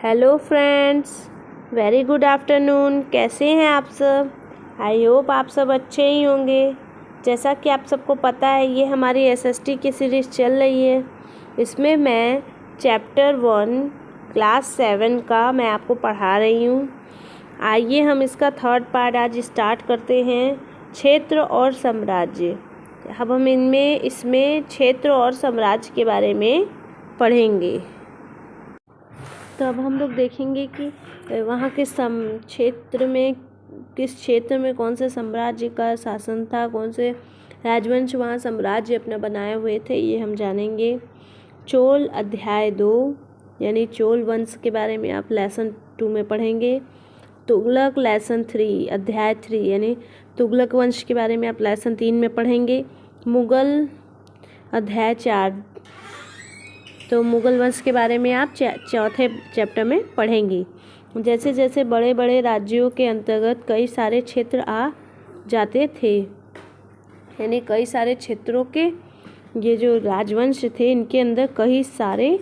Hello friends, very good afternoon. कैसे हैं आप सब? आई होप आप सब अच्छे ही होंगे। जैसा कि आप सबको पता है, ये हमारी एसएसटी की सीरीज़ चल रही है। इसमें मैं चैप्टर 1 क्लास 7 का मैं आपको पढ़ा रही हूँ। आइए हम इसका थर्ड पार्ट आज स्टार्ट करते हैं, क्षेत्र और साम्राज्य। अब हम इसमें क्षेत्र और साम्राज्य के बारे में पढ़ेंगे। तो अब हम लोग देखेंगे कि वहाँ के क्षेत्र में, किस क्षेत्र में कौन से साम्राज्य का शासन था, कौन से राजवंश वहाँ साम्राज्य अपना बनाए हुए थे, ये हम जानेंगे। चोल अध्याय 2 यानी चोल वंश के बारे में आप लेसन 2 में पढ़ेंगे। तुगलक लेसन 3 अध्याय 3 यानी तुगलक वंश के बारे में आप लेसन 3 में पढ़ेंगे। मुगल अध्याय 4, तो मुगल वंश के बारे में आप चौथे चैप्टर में पढ़ेंगी। जैसे जैसे बड़े बड़े राज्यों के अंतर्गत कई सारे क्षेत्र आ जाते थे, यानी कई सारे क्षेत्रों के ये जो राजवंश थे, इनके अंदर कई सारे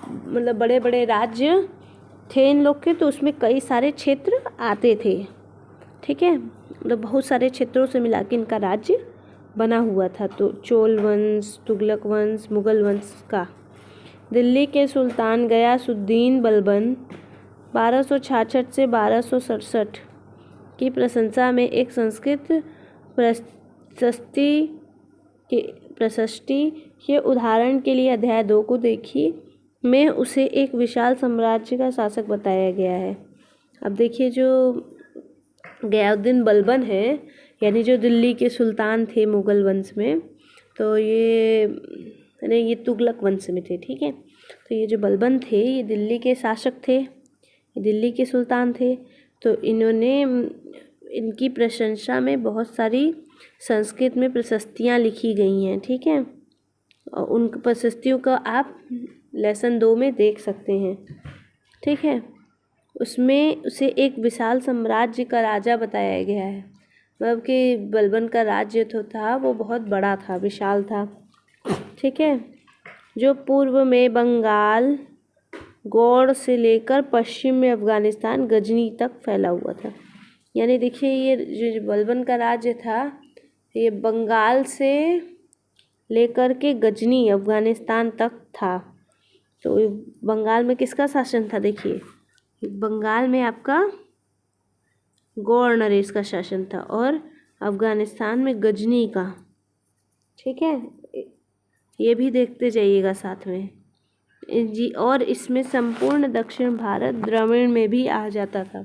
मतलब बड़े बड़े राज्य थे इन लोग के, तो उसमें कई सारे क्षेत्र आते थे। ठीक है, मतलब बहुत सारे क्षेत्रों से मिला के इनका राज्य बना हुआ था। तो चोल वंश, तुगलक वंश, मुगल वंश का। दिल्ली के सुल्तान गयासुद्दीन बलबन 1266 से 1267 की प्रशंसा में एक संस्कृत प्रशस्ति के उदाहरण के लिए अध्याय 2 को देखिए, में उसे एक विशाल साम्राज्य का शासक बताया गया है। अब देखिए, जो गयासुद्दीन बलबन है, यानी जो दिल्ली के सुल्तान थे मुगल वंश में, तो ये तुगलक वंश में थे। ठीक है, तो ये जो बलबन थे, ये दिल्ली के शासक थे, ये दिल्ली के सुल्तान थे। तो इन्होंने इनकी प्रशंसा में बहुत सारी संस्कृत में प्रशस्तियाँ लिखी गई हैं। ठीक है, और उन प्रशस्तियों का आप लेसन 2 में देख सकते हैं। ठीक है, उसमें उसे एक विशाल साम्राज्य का राजा बताया गया है। मतलब कि बलबन का राज्य तो था, वो बहुत बड़ा था, विशाल था। ठीक है, जो पूर्व में बंगाल, गौड़ से लेकर पश्चिम में अफगानिस्तान, गजनी तक फैला हुआ था। यानी देखिए, ये जो बलबन का राज्य था, ये बंगाल से लेकर के गजनी अफगानिस्तान तक था। तो बंगाल में किसका शासन था? देखिए, बंगाल में आपका गौड़ नरेश का शासन था और अफगानिस्तान में गजनी का। ठीक है, ये भी देखते जाइएगा साथ में जी। और इसमें संपूर्ण दक्षिण भारत द्रविड़ में भी आ जाता था।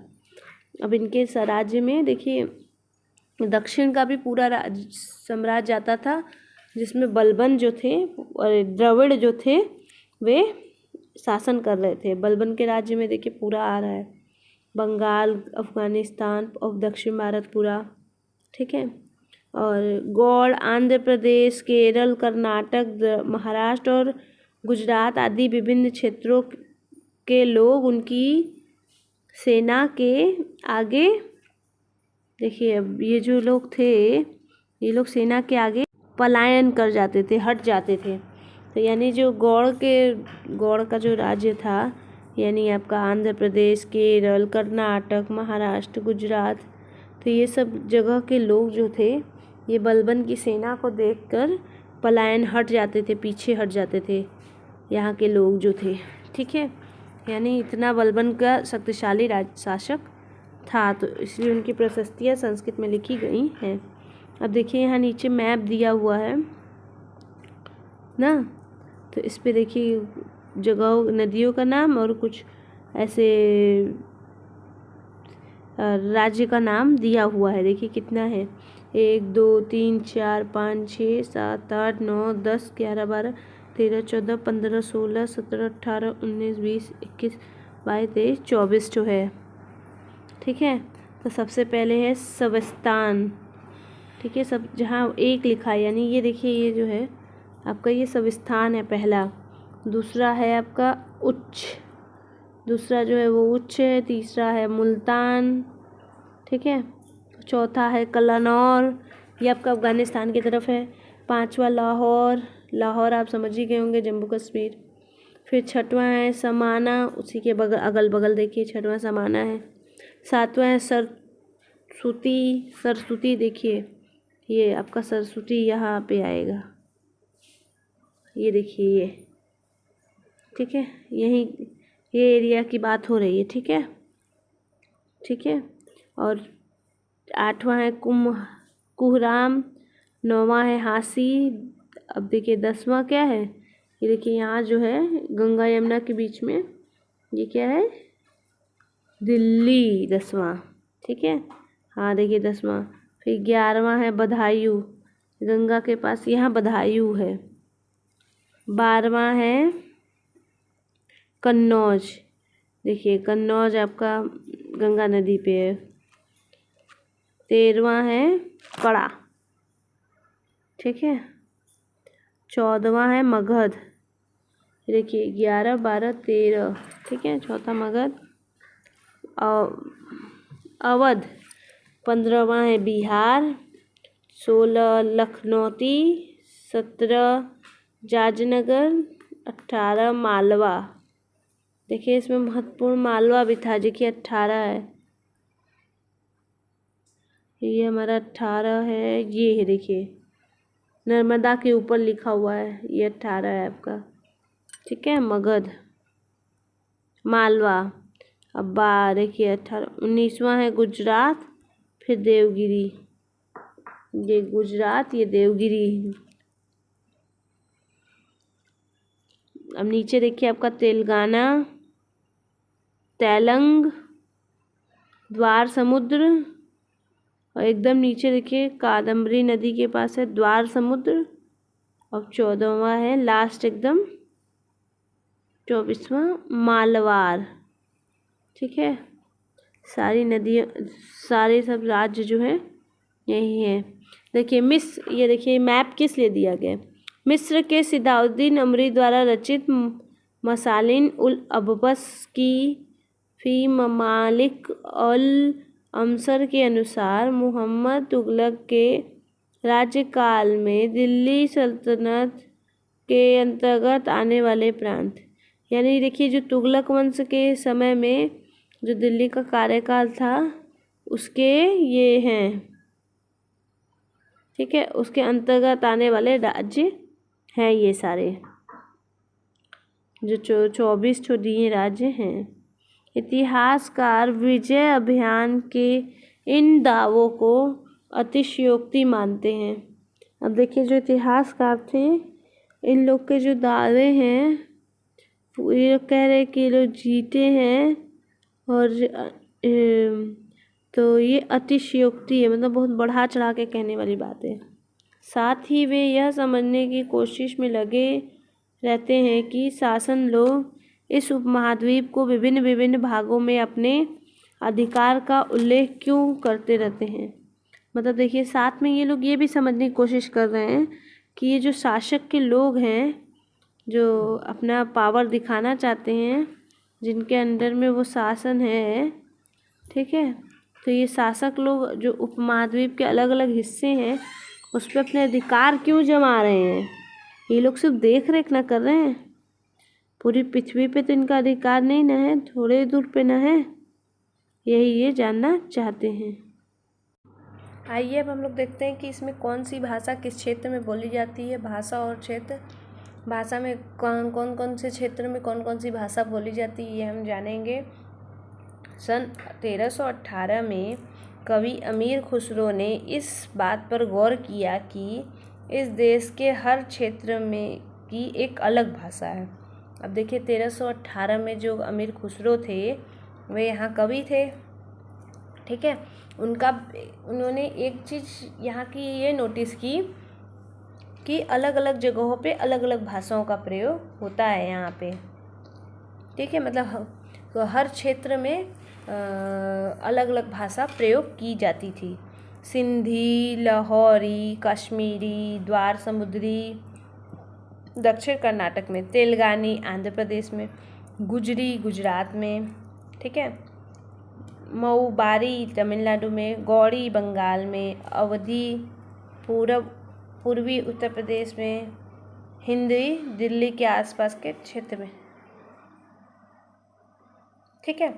अब इनके राज्य में देखिए, दक्षिण का भी पूरा साम्राज्य आता था, जिसमें बलबन जो थे और द्रविड़ जो थे वे शासन कर रहे थे। बलबन के राज्य में देखिए पूरा आ रहा है, बंगाल, अफगानिस्तान और दक्षिण भारत पूरा। ठीक है, और गौड़ आंध्र प्रदेश, केरल, कर्नाटक, महाराष्ट्र और गुजरात आदि विभिन्न क्षेत्रों के लोग उनकी सेना के आगे, देखिए अब ये जो लोग थे, ये लोग सेना के आगे पलायन कर जाते थे, हट जाते थे। तो यानी जो गौड़ का जो राज्य था, यानी आपका आंध्र प्रदेश, केरल, कर्नाटक, महाराष्ट्र, गुजरात, तो ये सब जगह के लोग जो थे, ये बलबन की सेना को देखकर पलायन हट जाते थे, पीछे हट जाते थे यहाँ के लोग जो थे। ठीक है, यानी इतना बलबन का शक्तिशाली शासक था, तो इसलिए उनकी प्रशस्तियाँ संस्कृत में लिखी गई हैं। अब देखिए, यहाँ नीचे मैप दिया हुआ है ना, तो इस पे देखिए जगह, नदियों का नाम और कुछ ऐसे राज्य का नाम दिया हुआ है। देखिए कितना है, 1 2 3 4 5 6 7 8 9 10 11 12 13 14 15 16 17 18 19 20 21 22 23 24 जो है। ठीक है, तो सबसे पहले है सविस्तान। ठीक है, सब जहाँ 1 लिखा है, यानी ये देखिए, ये जो है आपका ये सविस्तान है पहला। दूसरा है आपका उच्च, दूसरा जो है वो उच्च है। तीसरा है मुल्तान। ठीक है, चौथा है कलानौर, ये आपका अफगानिस्तान की तरफ है। 5वां लाहौर, लाहौर आप समझ ही गए होंगे, जम्मू कश्मीर। फिर छठवां है समाना, उसी के बगल अगल बगल देखिए छठवां समाना है। सातवां है सरस्वती, सरस्वती देखिए ये आपका सरस्वती यहाँ पे आएगा, ये देखिए ये, ठीक है, यहीं ये एरिया की बात हो रही है, ठीक है, ठीक है। और आठवां है कुहराम, नौवां है हासी। अब देखिए 10वां क्या है, ये देखिए यहाँ जो है गंगा यमुना के बीच में, ये क्या है, दिल्ली 10वां, ठीक है। हाँ देखिए 10वां। फिर 11वां है बदायूं, गंगा के पास यहाँ बदायूं है। 12वां है कन्नौज, देखिए कन्नौज आपका गंगा नदी पे है। 13वां है कड़ा, ठीक है। 14वां है मगध, देखिए 11, 12, 13, ठीक है। चौथा मगध। अवध। 15वां है बिहार। 16 लखनौती। 17 जाजनगर। 18 मालवा, देखिए इसमें महत्वपूर्ण मालवा भी था, देखिए 18 है, ये हमारा 18 है, ये है देखिए नर्मदा के ऊपर लिखा हुआ है, ये 18 है आपका, ठीक है। मगध, मालवा। अब देखिए 18, 19वां है गुजरात, फिर देवगिरी, ये गुजरात, ये देवगिरी। अब नीचे देखिए आपका तेलंगाना, तेलंग, द्वार समुद्र, और एकदम नीचे देखिए कादम्बरी नदी के पास है द्वार समुद्र। और 14वां है लास्ट एकदम, 24वां मालवार, ठीक है। सारी नदियाँ, सारे सब राज्य जो है यही है। देखिए ये देखिए मैप किस लिए दिया गया है। मिस्र के सिद्धाउद्दीन अमरी द्वारा रचित मसालिन उल अब्बस की फी ममालिक अल अमसर के अनुसार मुहम्मद तुगलक के राज्यकाल में दिल्ली सल्तनत के अंतर्गत आने वाले प्रांत, यानी देखिए जो तुगलक वंश के समय में जो दिल्ली का कार्यकाल था उसके ये हैं, ठीक है, उसके अंतर्गत आने वाले राज्य हैं ये सारे, जो 24 जो दिए राज्य हैं। इतिहासकार विजय अभियान के इन दावों को अतिशयोक्ति मानते हैं। अब देखिए जो इतिहासकार थे, इन लोग के जो दावे हैं, ये लोग कह रहे हैं कि ये लोग जीते हैं, और तो ये अतिशयोक्ति है, मतलब बहुत बढ़ा चढ़ा के कहने वाली बात है। साथ ही वे यह समझने की कोशिश में लगे रहते हैं कि शासन लोग इस उपमहाद्वीप को विभिन्न विभिन्न भागों में अपने अधिकार का उल्लेख क्यों करते रहते हैं। मतलब देखिए साथ में ये लोग ये भी समझने की कोशिश कर रहे हैं कि ये जो शासक के लोग हैं, जो अपना पावर दिखाना चाहते हैं, जिनके अंडर में वो शासन है, ठीक है, तो ये शासक लोग जो उपमहाद्वीप के अलग अलग हिस्से हैं उस पर अपने अधिकार क्यों जमा रहे हैं। ये लोग सिर्फ देख रेख ना कर रहे हैं, पूरी पृथ्वी पे तो इनका अधिकार नहीं ना है, थोड़े दूर पे ना है, यही ये जानना चाहते हैं। आइए अब हम लोग देखते हैं कि इसमें कौन सी भाषा किस क्षेत्र में बोली जाती है। भाषा और क्षेत्र, भाषा में कौन से क्षेत्र में कौन कौन सी भाषा बोली जाती है ये हम जानेंगे। सन 1318 में कवि अमीर खुसरो ने इस बात पर गौर किया कि इस देश के हर क्षेत्र में की एक अलग भाषा है। अब देखिए 1318 में जो अमीर खुसरो थे वे यहाँ कवि थे, ठीक है। उन्होंने एक चीज़ यहाँ की ये नोटिस की कि अलग अलग जगहों पे अलग अलग भाषाओं का प्रयोग होता है यहाँ पे, ठीक है। मतलब हर क्षेत्र में अलग अलग भाषा प्रयोग की जाती थी। सिंधी, लाहौरी, कश्मीरी, द्वार समुद्री दक्षिण कर्नाटक में, तेलंगानी आंध्र प्रदेश में, गुजरी गुजरात में, ठीक है, मऊबारी तमिलनाडु में, गौड़ी बंगाल में, अवधी पूर्वी उत्तर प्रदेश में, हिंदी दिल्ली के आसपास के क्षेत्र में, ठीक है।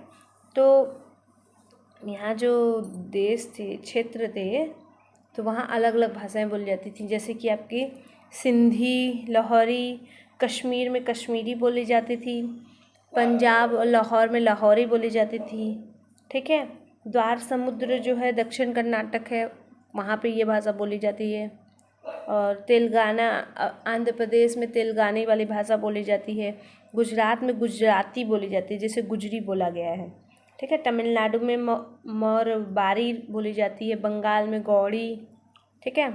तो यहाँ जो देश थे, क्षेत्र थे, तो वहाँ अलग अलग भाषाएं बोली जाती थी, जैसे कि आपकी सिंधी, लाहौरी, कश्मीर में कश्मीरी बोली जाती थी, पंजाब और लाहौर में लाहौरी बोली जाती थी। ठीक है। द्वार समुद्र जो है दक्षिण कर्नाटक है, वहाँ पे ये भाषा बोली जाती है। और तेलंगाना, आंध्र प्रदेश में तेलंगानी वाली भाषा बोली जाती है। गुजरात में गुजराती बोली जाती है, जैसे गुजरी बोला गया है। ठीक है। तमिलनाडु में मौरबारी बोली जाती है। बंगाल में गौड़ी, ठीक है,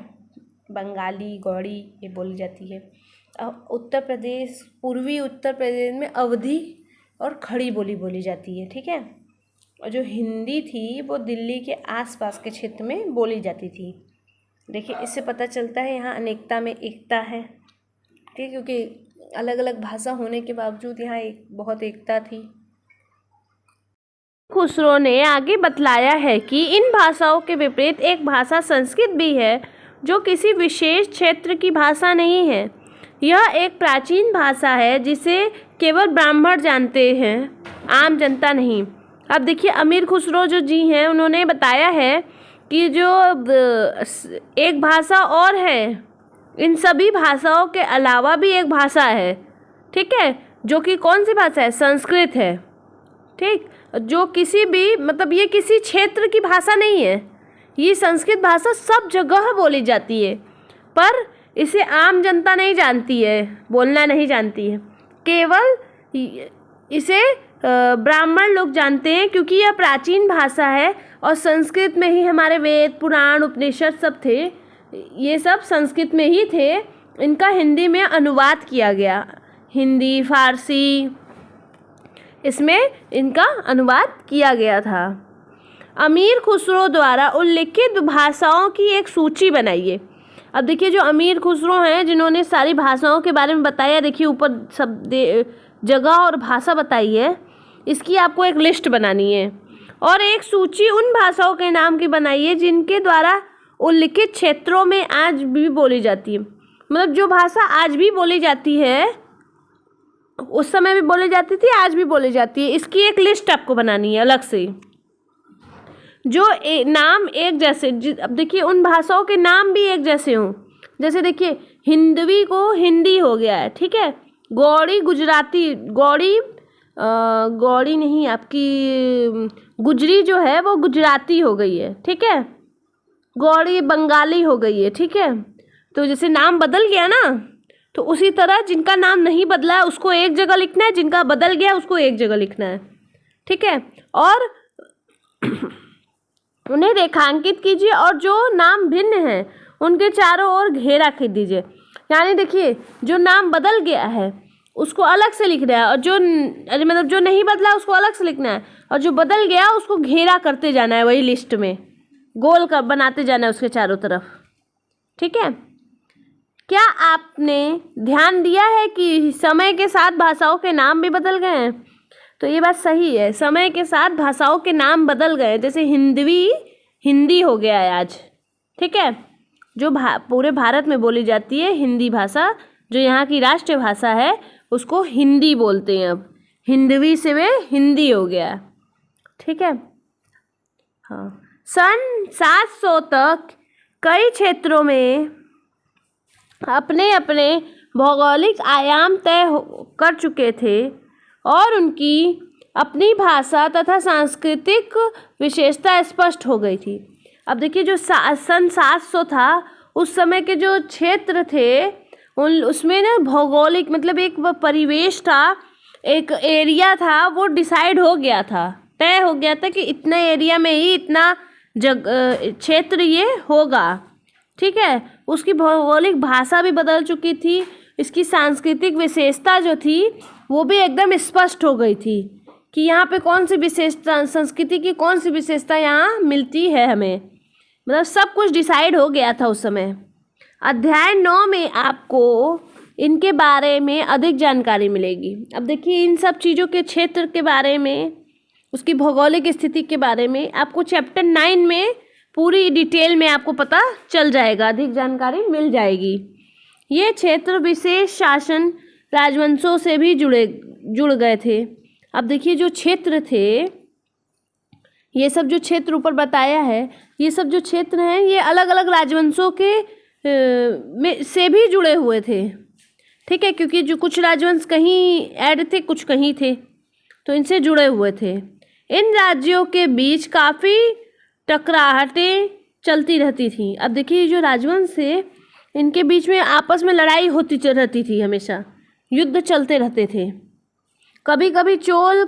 बंगाली गौड़ी ये बोली जाती है। उत्तर प्रदेश, पूर्वी उत्तर प्रदेश में अवधी और खड़ी बोली जाती है। ठीक है। और जो हिंदी थी वो दिल्ली के आसपास के क्षेत्र में बोली जाती थी। देखिए, इससे पता चलता है यहाँ अनेकता में एकता है। ठीक है, क्योंकि अलग अलग भाषा होने के बावजूद यहाँ बहुत एकता थी। खुसरो ने आगे बतलाया है कि इन भाषाओं के विपरीत एक भाषा संस्कृत भी है, जो किसी विशेष क्षेत्र की भाषा नहीं है। यह एक प्राचीन भाषा है जिसे केवल ब्राह्मण जानते हैं, आम जनता नहीं। अब देखिए, अमीर खुसरो जो जी हैं, उन्होंने बताया है कि जो एक भाषा और है, इन सभी भाषाओं के अलावा भी एक भाषा है। ठीक है, जो कि कौन सी भाषा है? संस्कृत है। ठीक, जो किसी भी मतलब ये किसी क्षेत्र की भाषा नहीं है। ये संस्कृत भाषा सब जगह बोली जाती है, पर इसे आम जनता नहीं जानती है, बोलना नहीं जानती है। केवल इसे ब्राह्मण लोग जानते हैं, क्योंकि यह प्राचीन भाषा है और संस्कृत में ही हमारे वेद, पुराण, उपनिषद सब थे। ये सब संस्कृत में ही थे। इनका हिंदी में अनुवाद किया गया, हिंदी, फारसी, इसमें इनका अनुवाद किया गया था। अमीर खुसरो द्वारा उल्लिखित भाषाओं की एक सूची बनाइए। अब देखिए, जो अमीर खुसरो हैं, जिन्होंने सारी भाषाओं के बारे में बताया, देखिए ऊपर सब जगह और भाषा बताई है, इसकी आपको एक लिस्ट बनानी है और एक सूची उन भाषाओं के नाम की बनाइए जिनके द्वारा उल्लिखित क्षेत्रों में आज भी बोली जाती है। मतलब जो भाषा आज भी बोली जाती है, उस समय भी बोली जाती थी, आज भी बोली जाती है, इसकी एक लिस्ट आपको बनानी है अलग से। जो नाम एक जैसे, अब देखिए उन भाषाओं के नाम भी एक जैसे हों। जैसे देखिए, हिंदवी को हिंदी हो गया है। ठीक है। गौड़ी गुजराती, गौड़ी नहीं, आपकी गुजरी जो है वो गुजराती हो गई है। ठीक है। गौड़ी बंगाली हो गई है। ठीक है। तो जैसे नाम बदल गया ना, तो उसी तरह जिनका नाम नहीं बदला है उसको एक जगह लिखना है, जिनका बदल गया उसको एक जगह लिखना है। ठीक है। और उन्हें रेखांकित कीजिए और जो नाम भिन्न हैं उनके चारों ओर घेरा खींच दीजिए। यानी देखिए, जो नाम बदल गया है उसको अलग से लिखना है, और जो नहीं बदला उसको अलग से लिखना है, और जो बदल गया उसको घेरा करते जाना है, वही लिस्ट में गोल कर बनाते जाना है उसके चारों तरफ। ठीक है। क्या आपने ध्यान दिया है कि समय के साथ भाषाओं के नाम भी बदल गए हैं? तो ये बात सही है, समय के साथ भाषाओं के नाम बदल गए। जैसे हिंदवी हिंदी हो गया है आज। ठीक है। जो पूरे भारत में बोली जाती है हिंदी भाषा, जो यहाँ की राष्ट्रीय भाषा है, उसको हिंदी बोलते हैं। अब हिंदवी से वे हिंदी हो गया। ठीक है। हाँ, सन 700 तक कई क्षेत्रों में अपने अपने भौगोलिक आयाम तय कर चुके थे और उनकी अपनी भाषा तथा सांस्कृतिक विशेषता स्पष्ट हो गई थी। अब देखिए, जो सन 700 था, उस समय के जो क्षेत्र थे उसमें ना भौगोलिक मतलब एक परिवेश था, एक एरिया था, वो डिसाइड हो गया था, तय हो गया था कि इतना एरिया में ही इतना क्षेत्र ये होगा। ठीक है। उसकी भौगोलिक भाषा भी बदल चुकी थी, इसकी सांस्कृतिक विशेषता जो थी वो भी एकदम स्पष्ट हो गई थी कि यहाँ पे कौन सी विशेषता, संस्कृति की कौन सी विशेषता यहाँ मिलती है हमें। मतलब सब कुछ डिसाइड हो गया था उस समय। अध्याय 9 में आपको इनके बारे में अधिक जानकारी मिलेगी। अब देखिए, इन सब चीज़ों के क्षेत्र के बारे में, उसकी भौगोलिक स्थिति के बारे में आपको चैप्टर 9 में पूरी डिटेल में आपको पता चल जाएगा, अधिक जानकारी मिल जाएगी। ये क्षेत्र विशेष शासन राजवंशों से भी जुड़ गए थे। अब देखिए जो क्षेत्र थे, ये सब जो क्षेत्र ऊपर बताया है, ये सब जो क्षेत्र हैं ये अलग अलग राजवंशों के में से भी जुड़े हुए थे। ठीक है, क्योंकि जो कुछ राजवंश कहीं ऐड थे, कुछ कहीं थे, तो इनसे जुड़े हुए थे। इन राज्यों के बीच काफ़ी टकराहटें चलती रहती थी। अब देखिए जो राजवंश थे इनके बीच में आपस में लड़ाई होती रहती थी, हमेशा युद्ध चलते रहते थे। कभी कभी चोल,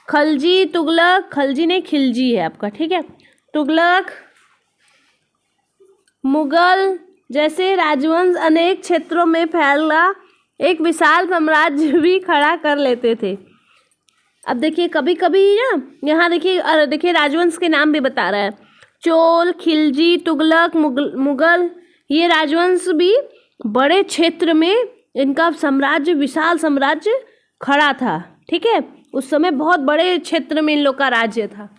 खलजी, तुगलक, खलजी नहीं खिलजी है आपका, ठीक है, तुगलक, मुगल जैसे राजवंश अनेक क्षेत्रों में फैला एक विशाल साम्राज्य भी खड़ा कर लेते थे। अब देखिए कभी कभी ना यहाँ देखिए राजवंश के नाम भी बता रहा है, चोल, खिलजी, तुगलक, मुगल, ये राजवंश भी बड़े क्षेत्र में इनका साम्राज्य, विशाल साम्राज्य खड़ा था। ठीक है, उस समय बहुत बड़े क्षेत्र में इन लोग का राज्य था।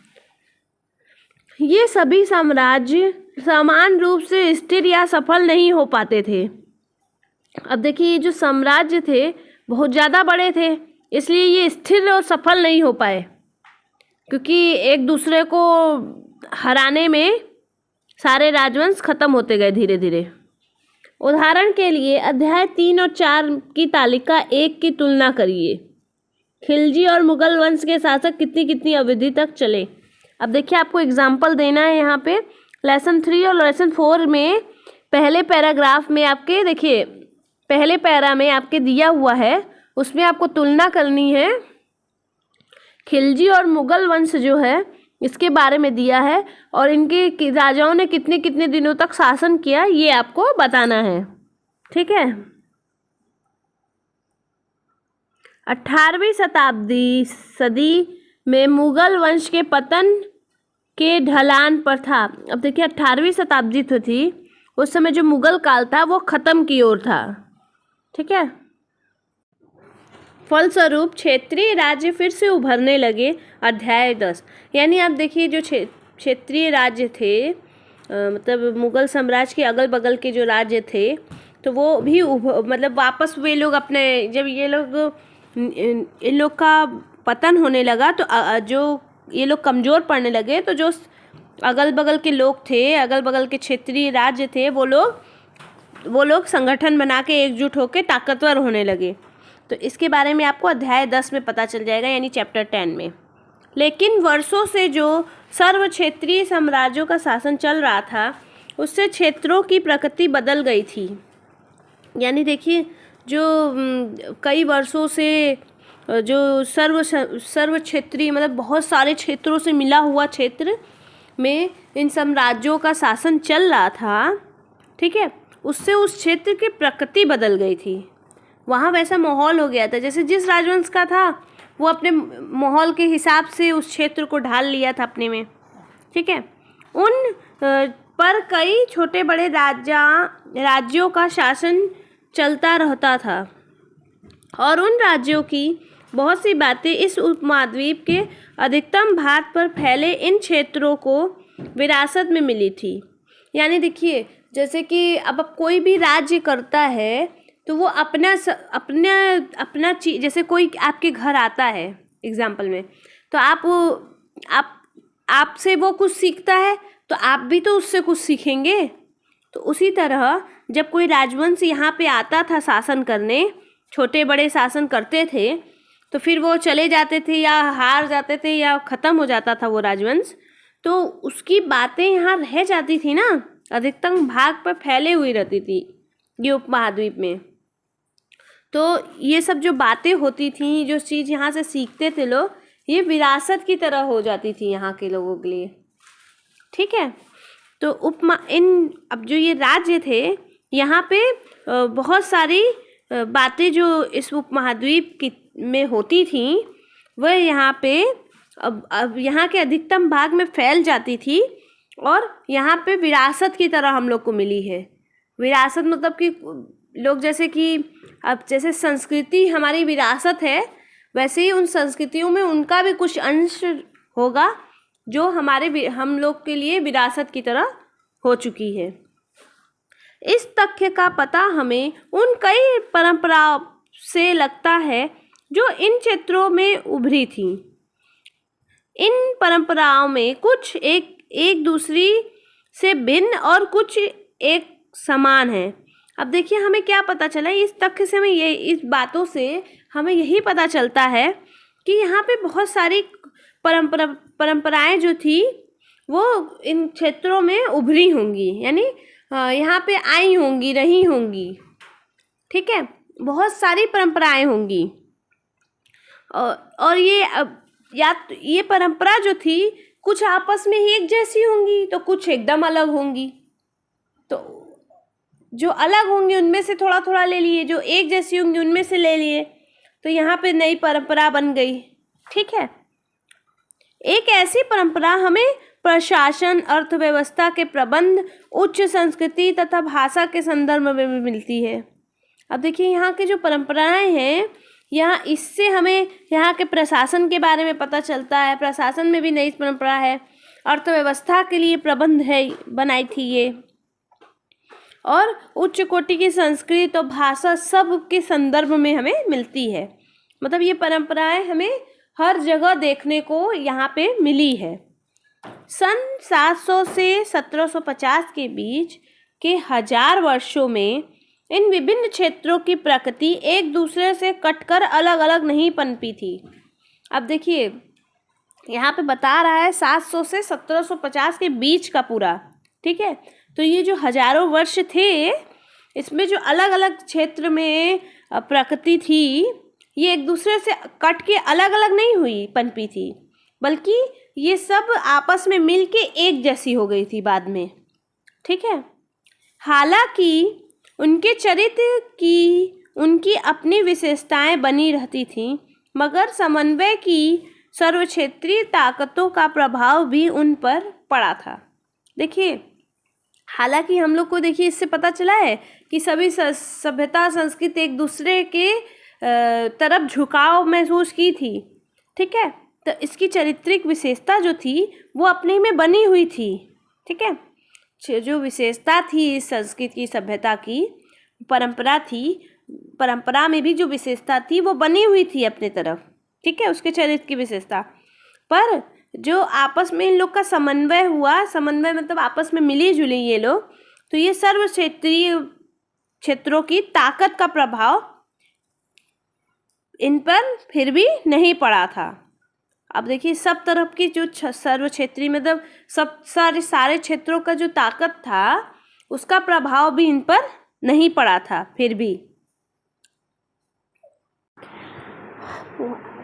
ये सभी साम्राज्य समान रूप से स्थिर या सफल नहीं हो पाते थे। अब देखिए ये जो साम्राज्य थे बहुत ज़्यादा बड़े थे, इसलिए ये स्थिर और सफल नहीं हो पाए, क्योंकि एक दूसरे को हराने में सारे राजवंश खत्म होते गए धीरे धीरे। उदाहरण के लिए अध्याय 3 और 4 की तालिका 1 की तुलना करिए। खिलजी और मुगल वंश के शासक कितनी कितनी अवधि तक चले। अब देखिए आपको एग्जाम्पल देना है यहाँ पे लेसन 3 और लेसन 4 में पहले पैराग्राफ में आपके देखिए पहले पैरा में आपके दिया हुआ है, उसमें आपको तुलना करनी है। खिलजी और मुगल वंश जो है इसके बारे में दिया है और इनके राजाओं ने कितने कितने दिनों तक शासन किया ये आपको बताना है। ठीक है, 18वीं सदी में मुगल वंश के पतन के ढलान पर था। अब देखिए 18वीं शताब्दी तो थी, उस समय जो मुगल काल था वो खत्म की ओर था। ठीक है, फलस्वरूप क्षेत्रीय राज्य फिर से उभरने लगे। अध्याय 10 यानी आप देखिए जो क्षेत्रीय राज्य थे, मतलब मुगल साम्राज्य के अगल बगल के जो राज्य थे, तो वो भी मतलब वापस वे लोग अपने, जब ये लोग इन लोग का पतन होने लगा तो जो ये लोग कमज़ोर पड़ने लगे, तो जो अगल बगल के लोग थे, अगल बगल के क्षेत्रीय राज्य थे, वो लोग संगठन बना के एकजुट होकर ताकतवर होने लगे। तो इसके बारे में आपको अध्याय 10 में पता चल जाएगा, यानी चैप्टर 10 में। लेकिन वर्षों से जो सर्व क्षेत्रीय साम्राज्यों का शासन चल रहा था, उससे क्षेत्रों की प्रकृति बदल गई थी। यानी देखिए जो कई वर्षों से जो सर्व क्षेत्रीय मतलब बहुत सारे क्षेत्रों से मिला हुआ क्षेत्र में इन साम्राज्यों का शासन चल रहा था, ठीक है, उससे उस क्षेत्र की प्रकृति बदल गई थी। वहाँ वैसा माहौल हो गया था, जैसे जिस राजवंश का था वो अपने माहौल के हिसाब से उस क्षेत्र को ढाल लिया था अपने में। ठीक है, उन पर कई छोटे बड़े राज्यों का शासन चलता रहता था और उन राज्यों की बहुत सी बातें इस उपमहाद्वीप के अधिकतम भाग पर फैले इन क्षेत्रों को विरासत में मिली थी। यानी देखिए जैसे कि अब कोई भी राज्य करता है तो वो अपना चीज, जैसे कोई आपके घर आता है एग्जाम्पल में, तो आपसे वो कुछ सीखता है तो आप भी तो उससे कुछ सीखेंगे। तो उसी तरह जब कोई राजवंश यहाँ पे आता था शासन करने, छोटे बड़े शासन करते थे, तो फिर वो चले जाते थे या हार जाते थे या ख़त्म हो जाता था वो राजवंश, तो उसकी बातें यहाँ रह जाती थी ना, अधिकतम भाग पर फैले हुई रहती थी ये उपमहाद्वीप में। तो ये सब जो बातें होती थी, जो चीज़ यहाँ से सीखते थे लोग, ये विरासत की तरह हो जाती थी यहाँ के लोगों के लिए। ठीक है, तो अब जो ये राज्य थे यहाँ पे बहुत सारी बातें जो इस उपमहाद्वीप में होती थी वह यहाँ पे अब यहाँ के अधिकतम भाग में फैल जाती थी और यहाँ पे विरासत की तरह हम लोग को मिली है। विरासत मतलब कि लोग जैसे कि अब जैसे संस्कृति हमारी विरासत है, वैसे ही उन संस्कृतियों में उनका भी कुछ अंश होगा जो हम लोग के लिए विरासत की तरह हो चुकी है। इस तथ्य का पता हमें उन कई परंपराओं से लगता है जो इन क्षेत्रों में उभरी थी। इन परंपराओं में कुछ एक दूसरी से भिन्न और कुछ एक समान है। अब देखिए हमें क्या पता चला इस तथ्य से, हमें ये इस बातों से हमें यही पता चलता है कि यहाँ पे बहुत सारी परंपराएं जो थी वो इन क्षेत्रों में उभरी होंगी, यानी यहाँ पे आई होंगी, रही होंगी। ठीक है, बहुत सारी परंपराएं होंगी और ये परंपरा जो थी कुछ आपस में ही एक जैसी होंगी तो कुछ एकदम अलग होंगी। तो जो अलग होंगी उनमें से थोड़ा थोड़ा ले लिए, जो एक जैसी होंगी उनमें से ले लिए, तो यहाँ पे नई परंपरा बन गई। ठीक है, एक ऐसी परंपरा हमें प्रशासन, अर्थव्यवस्था के प्रबंध, उच्च संस्कृति तथा भाषा के संदर्भ में भी मिलती है। अब देखिए यहाँ की जो परंपराएं हैं, यहाँ इससे हमें यहाँ के प्रशासन के बारे में पता चलता है। प्रशासन में भी नई परंपरा है, अर्थव्यवस्था के लिए प्रबंध है बनाई थी ये, और उच्च कोटि की संस्कृति और भाषा सब के संदर्भ में हमें मिलती है। मतलब ये परंपराएं हमें हर जगह देखने को यहाँ पे मिली है। सन 700 से 1750 के बीच के 1000 वर्षों में इन विभिन्न क्षेत्रों की प्रकृति एक दूसरे से कटकर अलग अलग नहीं पनपी थी। अब देखिए यहाँ पे बता रहा है 700 से 1750 के बीच का पूरा। ठीक है, तो ये जो हजारों वर्ष थे इसमें जो अलग अलग क्षेत्र में प्रकृति थी ये एक दूसरे से कट के अलग अलग नहीं हुई, पनपी थी, बल्कि ये सब आपस में मिल के एक जैसी हो गई थी बाद में। ठीक है, हालांकि उनके चरित्र की उनकी अपनी विशेषताएं बनी रहती थीं, मगर समन्वय की सर्वक्षेत्रीय ताकतों का प्रभाव भी उन पर पड़ा था। देखिए हालांकि हम लोग को देखिए इससे पता चला है कि सभी सभ्यता संस्कृति एक दूसरे के तरफ झुकाव महसूस की थी। ठीक है, तो इसकी चारित्रिक विशेषता जो थी वो अपने में बनी हुई थी। ठीक है, जो विशेषता थी इस संस्कृति की, सभ्यता की, परंपरा थी, परंपरा में भी जो विशेषता थी वो बनी हुई थी अपने तरफ। ठीक है, उसके चरित्र की विशेषता, पर जो आपस में इन लोग का समन्वय हुआ, समन्वय मतलब आपस में मिली जुली ये लोग, तो ये सर्व क्षेत्रीय क्षेत्रों की ताकत का प्रभाव इन पर फिर भी नहीं पड़ा था। अब देखिए सब तरफ की जो सर्व क्षेत्रीय मतलब सब सारे क्षेत्रों का जो ताकत था उसका प्रभाव भी इन पर नहीं पड़ा था। फिर भी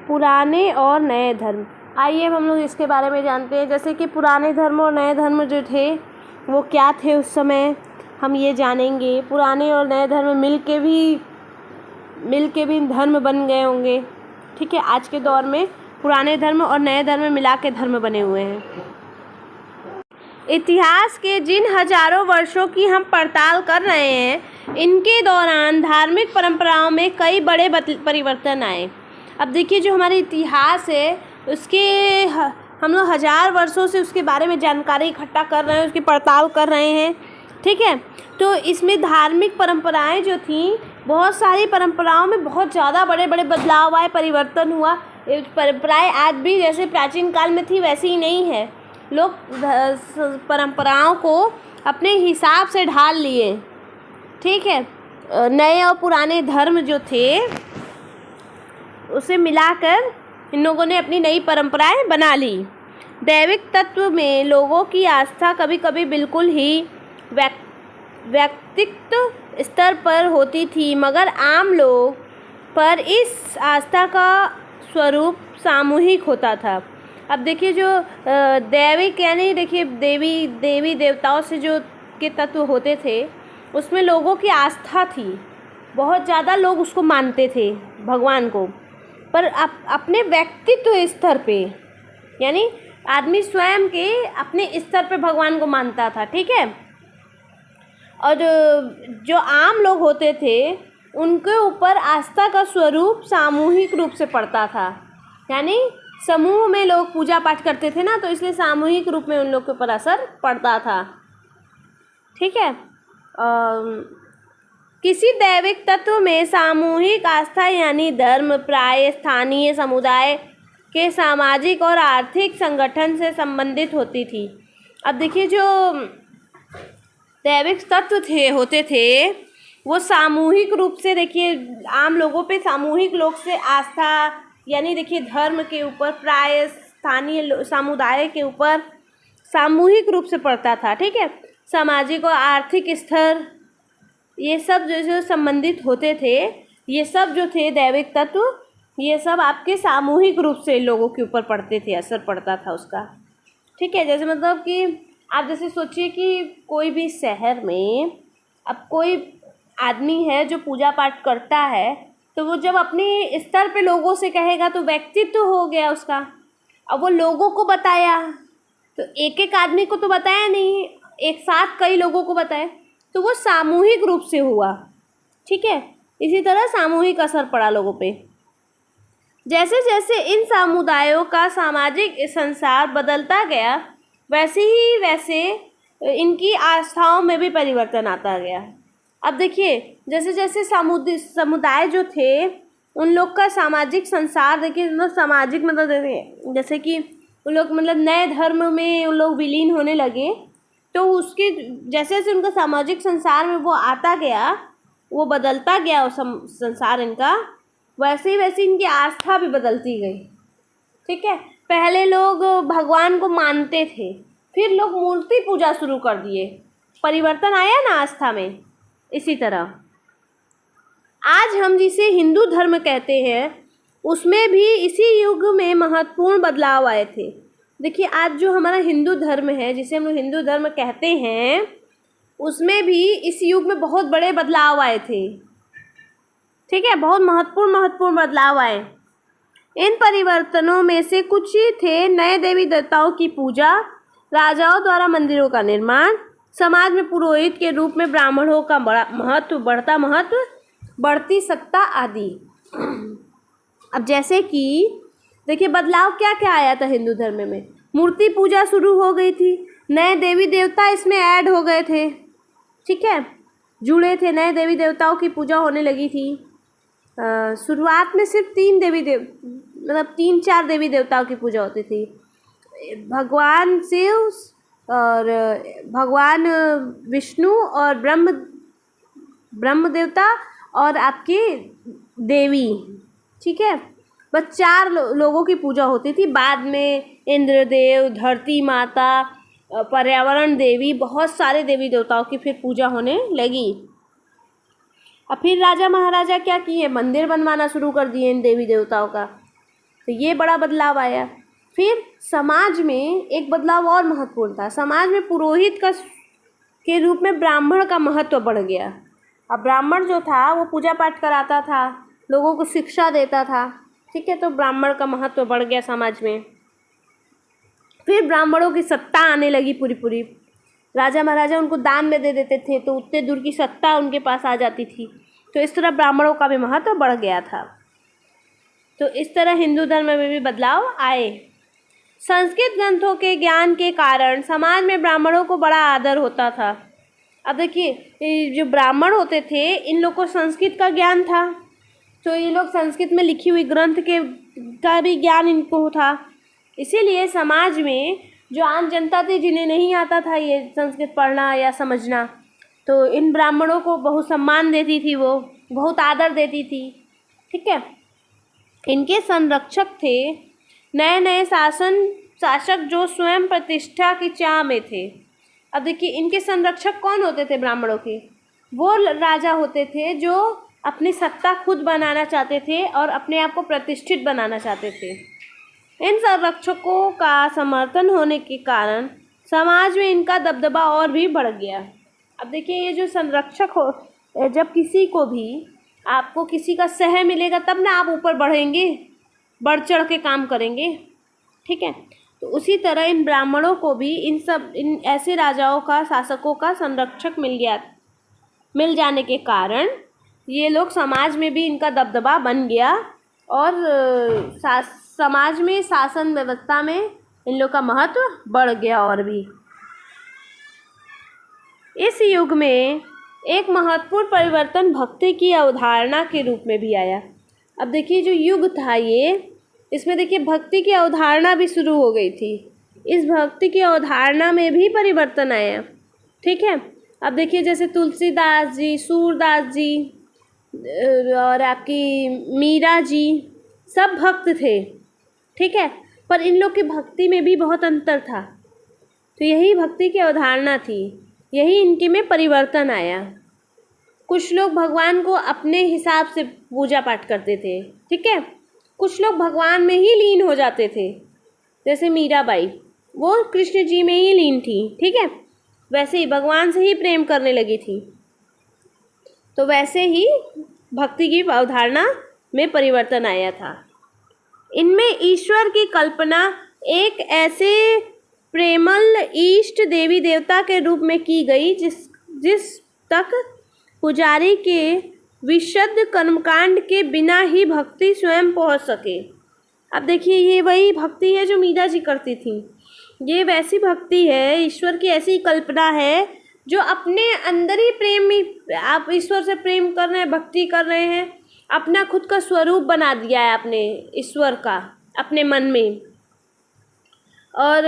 पुराने और नए धर्म, आइए हम लोग इसके बारे में जानते हैं। जैसे कि पुराने धर्म और नए धर्म जो थे वो क्या थे उस समय, हम ये जानेंगे। पुराने और नए धर्म मिल के भी धर्म बन गए होंगे। ठीक है, आज के दौर में पुराने धर्म और नए धर्म मिला के धर्म बने हुए हैं। इतिहास के जिन हजारों वर्षों की हम पड़ताल कर रहे हैं, इनके दौरान धार्मिक परंपराओं में कई बड़े परिवर्तन आए। अब देखिए जो हमारे इतिहास है उसके हम लोग 1000 वर्षों से उसके बारे में जानकारी इकट्ठा कर रहे हैं, उसकी पड़ताल कर रहे हैं। ठीक है, तो इसमें धार्मिक परंपराएं जो थीं, बहुत सारी परंपराओं में बहुत ज़्यादा बड़े बड़े बदलाव आए, परिवर्तन हुआ। परंपराएं आज भी जैसे प्राचीन काल में थी वैसी ही नहीं है। लोग परंपराओं को अपने हिसाब से ढाल लिए। ठीक है, नए और पुराने धर्म जो थे उसे मिलाकर इन लोगों ने अपनी नई परंपराएं बना ली। दैविक तत्व में लोगों की आस्था कभी कभी बिल्कुल ही व्यक्तित्व स्तर पर होती थी, मगर आम लोग पर इस आस्था का स्वरूप सामूहिक होता था। अब देखिए जो दैविक यानी देखिए देवी देवताओं से जो के तत्व होते थे उसमें लोगों की आस्था थी, बहुत ज़्यादा लोग उसको मानते थे भगवान को, पर अपने व्यक्तित्व स्तर पे, यानी आदमी स्वयं के अपने स्तर पे भगवान को मानता था। ठीक है, और जो आम लोग होते थे उनके ऊपर आस्था का स्वरूप सामूहिक रूप से पड़ता था, यानी समूह में लोग पूजा पाठ करते थे ना, तो इसलिए सामूहिक रूप में उन लोग के ऊपर असर पड़ता था। ठीक है, किसी दैविक तत्व में सामूहिक आस्था यानी धर्म प्राय स्थानीय समुदाय के सामाजिक और आर्थिक संगठन से संबंधित होती थी। अब देखिए जो दैविक तत्व होते थे वो सामूहिक रूप से, देखिए आम लोगों पे सामूहिक लोग से आस्था यानी देखिए धर्म के ऊपर प्राय स्थानीय समुदाय के ऊपर सामूहिक रूप से पड़ता था। ठीक है, सामाजिक और आर्थिक स्तर ये सब जो संबंधित होते थे, ये सब जो थे दैविक तत्व, ये सब आपके सामूहिक रूप से लोगों के ऊपर पड़ते थे, असर पड़ता था उसका। ठीक है, जैसे मतलब कि आप जैसे सोचिए कि कोई भी शहर में अब कोई आदमी है जो पूजा पाठ करता है, तो वो जब अपने स्तर पे लोगों से कहेगा तो व्यक्तित्व तो हो गया उसका। अब वो लोगों को बताया तो एक एक आदमी को तो बताया नहीं, एक साथ कई लोगों को बताया, तो वो सामूहिक रूप से हुआ। ठीक है, इसी तरह सामूहिक असर पड़ा लोगों पे। जैसे जैसे इन समुदायों का सामाजिक संसार बदलता गया वैसे इनकी आस्थाओं में भी परिवर्तन आता गया। अब देखिए जैसे जैसे समुदाय जो थे उन लोग का सामाजिक संसार, देखिए मतलब सामाजिक मतलब देखिए जैसे कि उन लोग मतलब नए धर्म में उन लोग विलीन होने लगे, तो उसके जैसे जैसे उनका सामाजिक संसार में वो आता गया, वो बदलता गया वो संसार इनका, वैसे ही इनकी आस्था भी बदलती गई। ठीक है, पहले लोग भगवान को मानते थे, फिर लोग मूर्ति पूजा शुरू कर दिए, परिवर्तन आया ना आस्था में। इसी तरह आज हम जिसे हिंदू धर्म कहते हैं उसमें भी इसी युग में महत्वपूर्ण बदलाव आए थे। देखिए आज जो हमारा हिंदू धर्म है, जिसे हम लोग हिंदू धर्म कहते हैं, उसमें भी इस युग में बहुत बड़े बदलाव आए थे। ठीक है, बहुत महत्वपूर्ण बदलाव आए। इन परिवर्तनों में से कुछ थे नए देवी देवताओं की पूजा, राजाओं द्वारा मंदिरों का निर्माण, समाज में पुरोहित के रूप में ब्राह्मणों का बढ़ता महत्व, बढ़ती सत्ता आदि। अब जैसे कि देखिए बदलाव क्या क्या आया था हिंदू धर्म में। मूर्ति पूजा शुरू हो गई थी, नए देवी देवता इसमें ऐड हो गए थे। ठीक है, जुड़े थे, नए देवी देवताओं की पूजा होने लगी थी। शुरुआत में सिर्फ 3-4 देवी देवताओं की पूजा होती थी, भगवान शिव और भगवान विष्णु और ब्रह्म देवता और आपकी देवी। ठीक है, बस 4 लोगों की पूजा होती थी। बाद में इंद्रदेव, धरती माता, पर्यावरण देवी, बहुत सारे देवी देवताओं की फिर पूजा होने लगी। अब फिर राजा महाराजा क्या किए, मंदिर बनवाना शुरू कर दिए इन देवी देवताओं का, तो ये बड़ा बदलाव आया। फिर समाज में एक बदलाव और महत्वपूर्ण था, समाज में पुरोहित के रूप में ब्राह्मण का महत्व बढ़ गया। अब ब्राह्मण जो था वो पूजा पाठ कराता था, लोगों को शिक्षा देता था। ठीक है, तो ब्राह्मण का महत्व बढ़ गया समाज में। फिर ब्राह्मणों की सत्ता आने लगी पूरी, राजा महाराजा उनको दान में दे देते थे, तो उतने दूर की सत्ता उनके पास आ जाती थी। तो इस तरह ब्राह्मणों का भी महत्व बढ़ गया था। तो इस तरह हिंदू धर्म में भी बदलाव आए। संस्कृत ग्रंथों के ज्ञान के कारण समाज में ब्राह्मणों को बड़ा आदर होता था। अब देखिए जो ब्राह्मण होते थे इन लोग को संस्कृत का ज्ञान था, तो ये लोग संस्कृत में लिखी हुई ग्रंथ का भी ज्ञान इनको था। इसीलिए समाज में जो आम जनता थी जिन्हें नहीं आता था ये संस्कृत पढ़ना या समझना, तो इन ब्राह्मणों को बहुत सम्मान देती थी, वो बहुत आदर देती थी। ठीक है, इनके संरक्षक थे नए शासक जो स्वयं प्रतिष्ठा की चाह में थे। अब देखिए इनके संरक्षक कौन होते थे ब्राह्मणों के, वो राजा होते थे जो अपनी सत्ता खुद बनाना चाहते थे और अपने आप को प्रतिष्ठित बनाना चाहते थे। इन संरक्षकों का समर्थन होने के कारण समाज में इनका दबदबा और भी बढ़ गया। अब देखिए ये जो संरक्षक हो, जब किसी को भी आपको किसी का सह मिलेगा तब ना आप ऊपर बढ़ेंगे, बढ़ चढ़ के काम करेंगे। ठीक है, तो उसी तरह इन ब्राह्मणों को भी इन ऐसे राजाओं का, शासकों का संरक्षक मिल जाने के कारण ये लोग समाज में भी इनका दबदबा बन गया और समाज में शासन व्यवस्था में इन लोग का महत्व बढ़ गया। और भी इस युग में एक महत्वपूर्ण परिवर्तन भक्ति की अवधारणा के रूप में भी आया। अब देखिए जो युग था ये, इसमें देखिए भक्ति की अवधारणा भी शुरू हो गई थी। इस भक्ति की अवधारणा में भी परिवर्तन आया, ठीक है। अब देखिए जैसे तुलसीदास जी, सूरदास जी और आपकी मीरा जी सब भक्त थे, ठीक है, पर इन लोग की भक्ति में भी बहुत अंतर था। तो यही भक्ति की अवधारणा थी, यही इनके में परिवर्तन आया। कुछ लोग भगवान को अपने हिसाब से पूजा पाठ करते थे, ठीक है, कुछ लोग भगवान में ही लीन हो जाते थे। जैसे मीराबाई, वो कृष्ण जी में ही लीन थी, ठीक है, वैसे ही भगवान से ही प्रेम करने लगी थी। तो वैसे ही भक्ति की अवधारणा में परिवर्तन आया था। इनमें ईश्वर की कल्पना एक ऐसे प्रेमल इष्ट देवी देवता के रूप में की गई जिस तक पुजारी के विशुद्ध कर्मकांड के बिना ही भक्ति स्वयं पहुंच सके। अब देखिए ये वही भक्ति है जो मीरा जी करती थी। ये वैसी भक्ति है, ईश्वर की ऐसी कल्पना है जो अपने अंदर ही प्रेम में, आप ईश्वर से प्रेम कर रहे हैं, भक्ति कर रहे हैं, अपना खुद का स्वरूप बना दिया है अपने ईश्वर का अपने मन में। और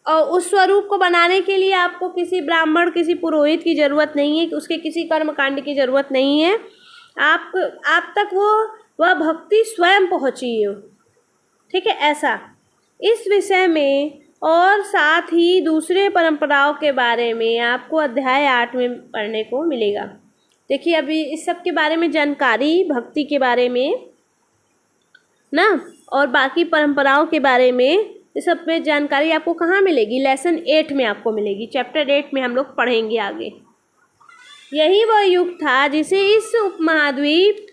उस स्वरूप को बनाने के लिए आपको किसी ब्राह्मण, किसी पुरोहित की ज़रूरत नहीं है, उसके किसी कर्मकांड की ज़रूरत नहीं है। आप तक वह भक्ति स्वयं पहुँची हो, ठीक है। ऐसा इस विषय में और साथ ही दूसरे परंपराओं के बारे में आपको अध्याय 8 में पढ़ने को मिलेगा। देखिए अभी इस सब के बारे में जानकारी, भक्ति के बारे में ना, और बाकी परंपराओं के बारे में, इस सब में जानकारी आपको कहाँ मिलेगी? लेसन 8 में आपको मिलेगी। चैप्टर 8 में हम लोग पढ़ेंगे आगे। यही वह युग था जिसे इस उपमहाद्वीप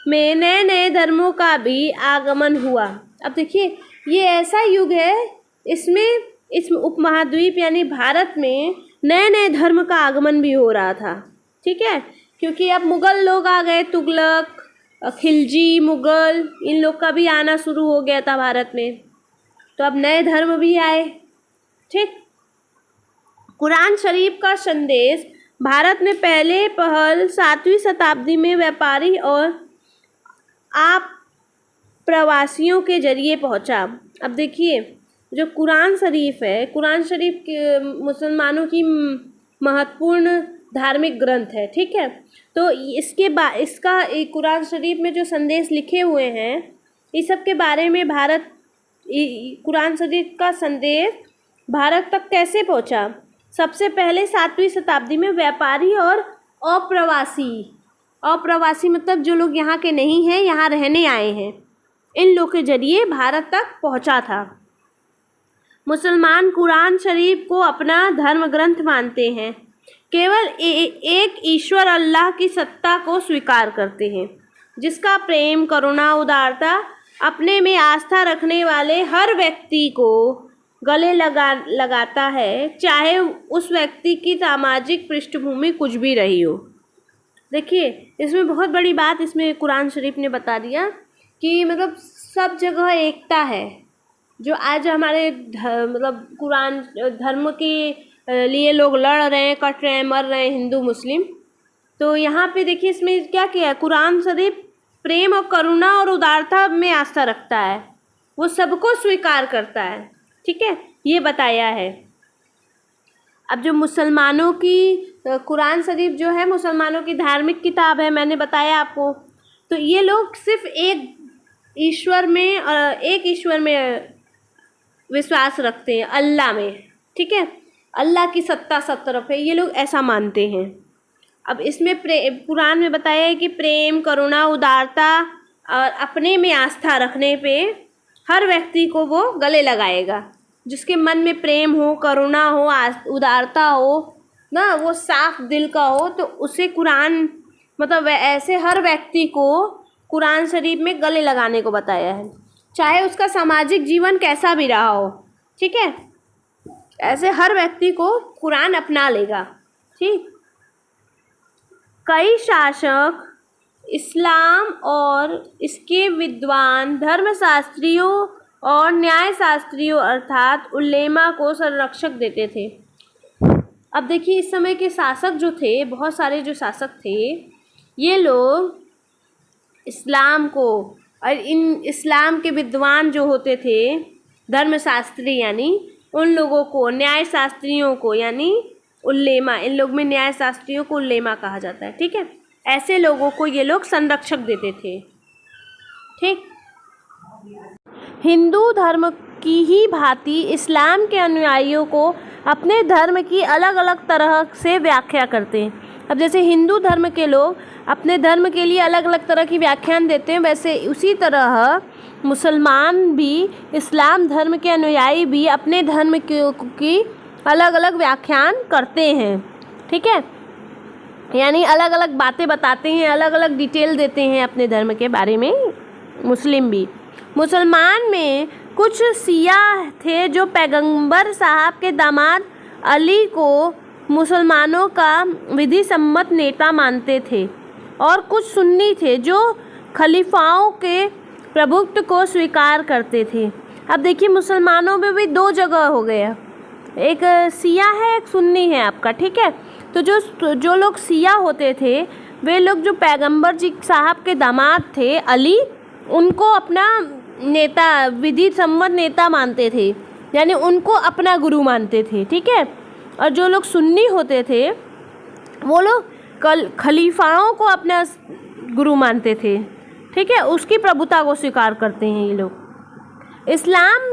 में नए नए धर्मों का भी आगमन हुआ। अब देखिए ये ऐसा युग है, इसमें इस उपमहाद्वीप यानी भारत में नए नए धर्म का आगमन भी हो रहा था, ठीक है, क्योंकि अब मुग़ल लोग आ गए, तुगलक, खिलजी, मुग़ल, इन लोग का भी आना शुरू हो गया था भारत में। तो अब नए धर्म भी आए, ठीक। कुरान शरीफ का संदेश भारत में पहले पहल 7वीं शताब्दी में व्यापारी और आप प्रवासियों के जरिए पहुंचा। अब देखिए जो कुरान शरीफ है, कुरान शरीफ मुसलमानों की महत्वपूर्ण धार्मिक ग्रंथ है, ठीक है। तो इसका कुरान शरीफ में जो संदेश लिखे हुए हैं, इस सब के बारे में कुरान शरीफ का संदेश भारत तक कैसे पहुंचा? सबसे पहले 7वीं शताब्दी में व्यापारी और अप्रवासी मतलब जो लोग यहाँ के नहीं हैं, यहाँ रहने आए हैं, इन लोग के जरिए भारत तक पहुंचा था। मुसलमान कुरान शरीफ को अपना धर्म ग्रंथ मानते हैं, केवल एक ईश्वर अल्लाह की सत्ता को स्वीकार करते हैं, जिसका प्रेम, करुणा, उदारता अपने में आस्था रखने वाले हर व्यक्ति को गले लगाता है, चाहे उस व्यक्ति की सामाजिक पृष्ठभूमि कुछ भी रही हो। देखिए इसमें बहुत बड़ी बात इसमें कुरान शरीफ ने बता दिया कि मतलब सब जगह एकता है। जो आज हमारे मतलब कुरान धर्म के लिए लोग लड़ रहे हैं, कट रहे हैं, मर रहे हैं, हिंदू मुस्लिम, तो यहाँ पे देखिए इसमें क्या किया है, कुरान शरीफ प्रेम और करुणा और उदारता में आस्था रखता है, वो सबको स्वीकार करता है, ठीक है, ये बताया है। अब जो मुसलमानों की कुरान शरीफ जो है मुसलमानों की धार्मिक किताब है, मैंने बताया आपको, तो ये लोग सिर्फ एक ईश्वर में विश्वास रखते हैं, अल्लाह में, ठीक है, अल्लाह की सत्ता सब तरफ है, ये लोग ऐसा मानते हैं। अब इसमें कुरान में बताया है कि प्रेम, करुणा, उदारता और अपने में आस्था रखने पे हर व्यक्ति को वो गले लगाएगा। जिसके मन में प्रेम हो, करुणा हो, उदारता हो ना, वो साफ दिल का हो, तो उसे कुरान मतलब ऐसे हर व्यक्ति को कुरान शरीफ में गले लगाने को बताया है, चाहे उसका सामाजिक जीवन कैसा भी रहा हो, ठीक है, ऐसे हर व्यक्ति को कुरान अपना लेगा, ठीक। कई शासक इस्लाम और इसके विद्वान धर्मशास्त्रियों और न्यायशास्त्रियों अर्थात उलेमा को संरक्षक देते थे। अब देखिए इस समय के शासक जो थे, बहुत सारे जो शासक थे, ये लोग इस्लाम को और इन इस्लाम के विद्वान जो होते थे, धर्मशास्त्री यानी उन लोगों को, न्याय शास्त्रियों को यानी उल्लेमा, इन लोग में न्याय शास्त्रियों को उल्लेमा कहा जाता है। ठीक है, ऐसे लोगों को ये लोग संरक्षक देते थे। ठीक, हिंदू धर्म की ही भांति इस्लाम के अनुयायियों को अपने धर्म की अलग अलग तरह से व्याख्या करते हैं। अब जैसे हिंदू धर्म के लोग अपने धर्म के लिए अलग अलग तरह की व्याख्यान देते हैं, वैसे उसी तरह मुसलमान भी, इस्लाम धर्म के अनुयायी भी अपने धर्म की अलग अलग व्याख्यान करते हैं। ठीक है, यानी अलग अलग बातें बताते हैं, अलग अलग डिटेल देते हैं अपने धर्म के बारे में। मुस्लिम भी, मुसलमान में कुछ शिया थे जो पैगंबर साहब के दामाद अली को मुसलमानों का विधि सम्मत नेता मानते थे, और कुछ सुन्नी थे जो खलीफाओं के प्रभुत्व को स्वीकार करते थे। अब देखिए मुसलमानों में भी दो जगह हो गया, एक शिया है, एक सुन्नी है आपका। ठीक है, तो जो लोग शिया होते थे, वे लोग जो पैगंबर जी साहब के दामाद थे अली, उनको अपना नेता, विधि सम्मत नेता मानते थे, यानी उनको अपना गुरु मानते थे। ठीक है, और जो लोग सुन्नी होते थे वो लोग खलीफाओं को अपना गुरु मानते थे। ठीक है, उसकी प्रभुता को स्वीकार करते हैं ये लोग। इस्लाम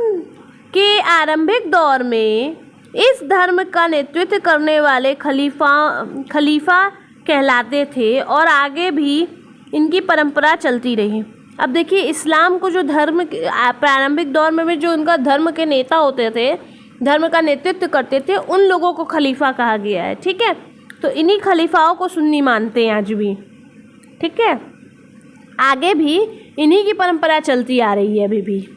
के आरंभिक दौर में इस धर्म का नेतृत्व करने वाले खलीफा कहलाते थे, और आगे भी इनकी परंपरा चलती रही। अब देखिए इस्लाम को जो धर्म प्रारंभिक दौर में जो उनका धर्म के नेता होते थे, धर्म का नेतृत्व करते थे, उन लोगों को खलीफा कहा गया है। ठीक है, तो इन्हीं खलीफाओं को सुन्नी मानते हैं आज भी। ठीक है, आगे भी इन्हीं की परंपरा चलती आ रही है अभी भी।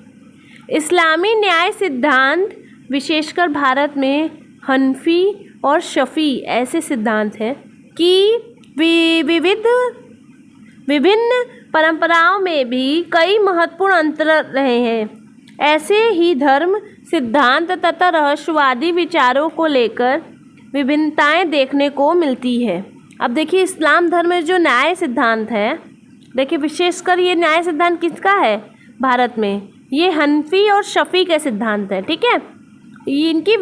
इस्लामी न्याय सिद्धांत विशेषकर भारत में हनफी और शफी ऐसे सिद्धांत हैं कि विभिन्न परंपराओं में भी कई महत्वपूर्ण अंतर रहे हैं। ऐसे ही धर्म सिद्धांत तथा रहस्यवादी विचारों को लेकर विभिन्नताएं देखने को मिलती है। अब देखिए इस्लाम धर्म में जो न्याय सिद्धांत है, देखिए विशेषकर ये न्याय सिद्धांत किसका है भारत में, ये हनफी और शफी के सिद्धांत है। ठीक है, इनकी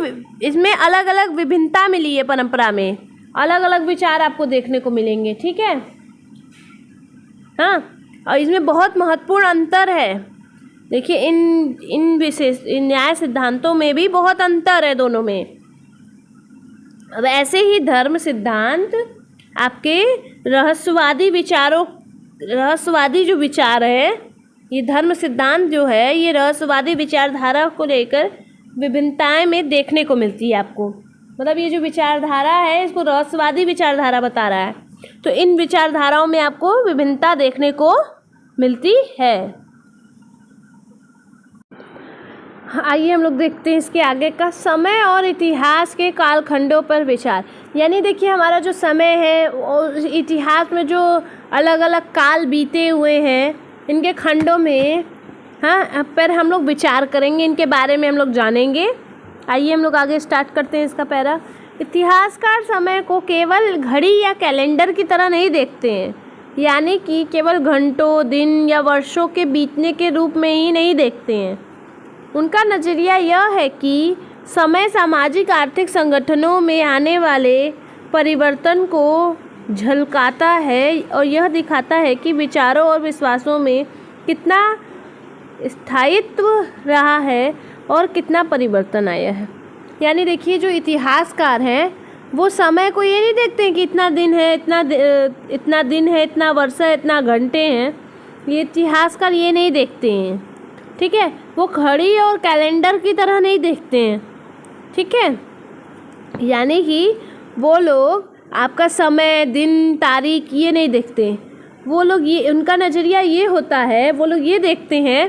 इसमें अलग अलग विभिन्नता मिली है, परंपरा में अलग अलग विचार आपको देखने को मिलेंगे। ठीक है, हाँ, और इसमें बहुत महत्वपूर्ण अंतर है। देखिए इन न्याय सिद्धांतों में भी बहुत अंतर है दोनों में। अब ऐसे ही धर्म सिद्धांत आपके रहस्यवादी जो विचार है, ये धर्म सिद्धांत जो है ये रहस्यवादी विचारधारा को लेकर विभिन्नताएं में देखने को मिलती है आपको। मतलब ये जो विचारधारा है इसको रहस्यवादी विचारधारा बता रहा है, तो इन विचारधाराओं में आपको विभिन्नता देखने को मिलती है। आइए हम लोग देखते हैं इसके आगे का समय और इतिहास के कालखंडों पर विचार। यानी देखिए हमारा जो समय है और इतिहास में जो अलग अलग काल बीते हुए हैं, इनके खंडों में पर हम लोग विचार करेंगे, इनके बारे में हम लोग जानेंगे। आइए हम लोग आगे स्टार्ट करते हैं इसका पैरा। इतिहासकार समय को केवल घड़ी या कैलेंडर की तरह नहीं देखते हैं, यानी कि केवल घंटों, दिन या वर्षों के बीतने के रूप में ही नहीं देखते हैं। उनका नज़रिया यह है कि समय सामाजिक आर्थिक संगठनों में आने वाले परिवर्तन को झलकाता है और यह दिखाता है कि विचारों और विश्वासों में कितना स्थायित्व रहा है और कितना परिवर्तन आया है। यानी देखिए जो इतिहासकार हैं वो समय को ये नहीं देखते हैं कि इतना दिन है, इतना वर्ष है, इतना घंटे हैं। ये इतिहासकार ये नहीं देखते हैं। ठीक है, वो घड़ी और कैलेंडर की तरह नहीं देखते हैं। ठीक है, यानी कि वो लोग आपका समय, दिन, तारीख ये नहीं देखते। वो लोग ये, उनका नज़रिया ये होता है, वो लोग ये देखते हैं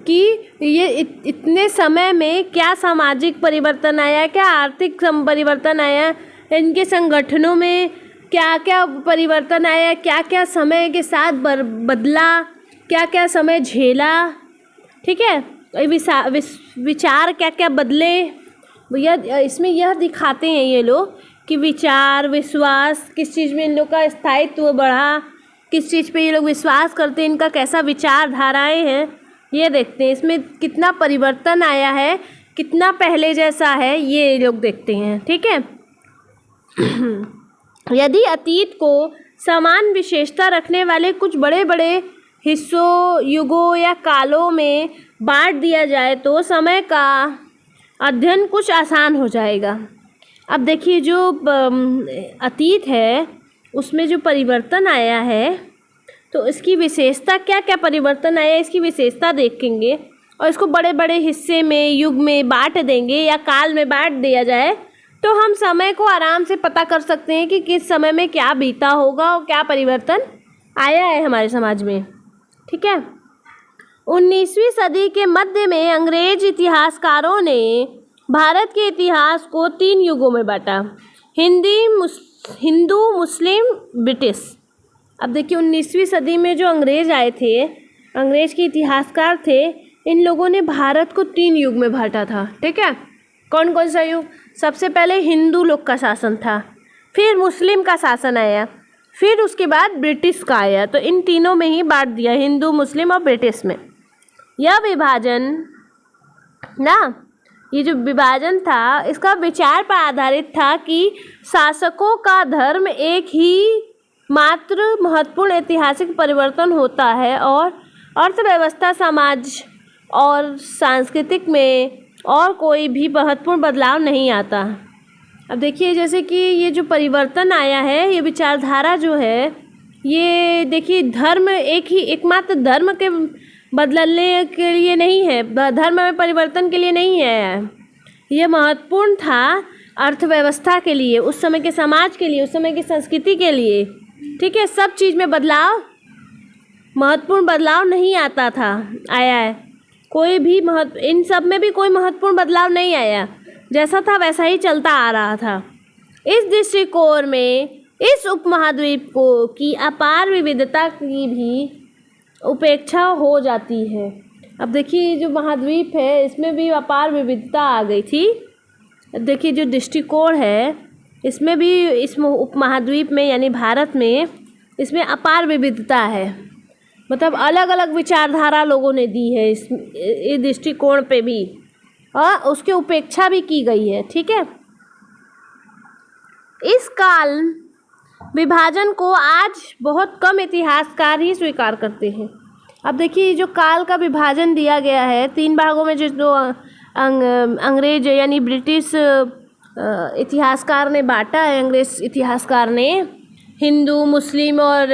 कि ये इतने समय में क्या सामाजिक परिवर्तन आया, क्या आर्थिक परिवर्तन आया, इनके संगठनों में क्या क्या परिवर्तन आया, क्या क्या समय के साथ बदला, क्या क्या समय झेला। ठीक है, विचार क्या क्या बदले, इसमें यह दिखाते हैं ये लोग कि विचार, विश्वास, किस चीज़ में इन लोग का स्थायित्व बढ़ा, किस चीज़ पे ये लोग विश्वास करते हैं, इनका कैसा विचारधाराएं हैं, ये देखते हैं। इसमें कितना परिवर्तन आया है, कितना पहले जैसा है, ये लोग देखते हैं। ठीक है। यदि अतीत को समान विशेषता रखने वाले कुछ बड़े बड़े हिस्सों, युगों या कालों में बांट दिया जाए तो समय का अध्ययन कुछ आसान हो जाएगा। अब देखिए, जो अतीत है उसमें जो परिवर्तन आया है, तो इसकी विशेषता, क्या क्या परिवर्तन आया इसकी विशेषता देखेंगे और इसको बड़े बड़े हिस्से में, युग में बांट देंगे या काल में बांट दिया जाए तो हम समय को आराम से पता कर सकते हैं कि किस समय में क्या बीता होगा और क्या परिवर्तन आया है हमारे समाज में। ठीक है। 19वीं सदी के मध्य में अंग्रेज इतिहासकारों ने भारत के इतिहास को 3 युगों में बांटा: हिंदू, मुस्लिम, ब्रिटिश। अब देखिए, 19वीं सदी में जो अंग्रेज आए थे, अंग्रेज के इतिहासकार थे, इन लोगों ने भारत को 3 युग में बांटा था। ठीक है। कौन कौन सा युग? सबसे पहले हिंदू लोग का शासन था, फिर मुस्लिम का शासन आया, फिर उसके बाद ब्रिटिश का आया। तो इन तीनों में ही बांट दिया, हिंदू, मुस्लिम और ब्रिटिश में। यह विभाजन ना, ये जो विभाजन था, इसका विचार पर आधारित था कि शासकों का धर्म एक ही मात्र महत्वपूर्ण ऐतिहासिक परिवर्तन होता है और अर्थव्यवस्था, समाज और सांस्कृतिक में और कोई भी महत्वपूर्ण बदलाव नहीं आता। अब देखिए, जैसे कि ये जो परिवर्तन आया है, ये विचारधारा जो है, ये देखिए, धर्म एकमात्र धर्म के बदलने के लिए नहीं है, धर्म में परिवर्तन के लिए नहीं है। ये महत्वपूर्ण था अर्थव्यवस्था के लिए, उस समय के समाज के लिए, उस समय की संस्कृति के लिए। ठीक है। सब चीज़ में बदलाव, महत्वपूर्ण बदलाव नहीं आता था, आया है। कोई भी इन सब में भी कोई महत्वपूर्ण बदलाव नहीं आया, जैसा था वैसा ही चलता आ रहा था। इस दृष्टिकोण में इस उपमहाद्वीप को की अपार विविधता की भी उपेक्षा हो जाती है। अब देखिए, जो महाद्वीप है इसमें भी अपार विविधता आ गई थी। अब देखिए, जो दृष्टिकोण है इसमें भी, इस उपमहाद्वीप में यानी भारत में, इसमें अपार विविधता है। मतलब अलग अलग विचारधारा लोगों ने दी है इस दृष्टिकोण पे भी, और उसकी उपेक्षा भी की गई है। ठीक है। इस काल विभाजन को आज बहुत कम इतिहासकार ही स्वीकार करते हैं। अब देखिए, जो काल का विभाजन दिया गया है 3 भागों में, जो अंग्रेज यानी ब्रिटिश इतिहासकार ने बांटा है, अंग्रेज इतिहासकार ने, हिंदू, मुस्लिम और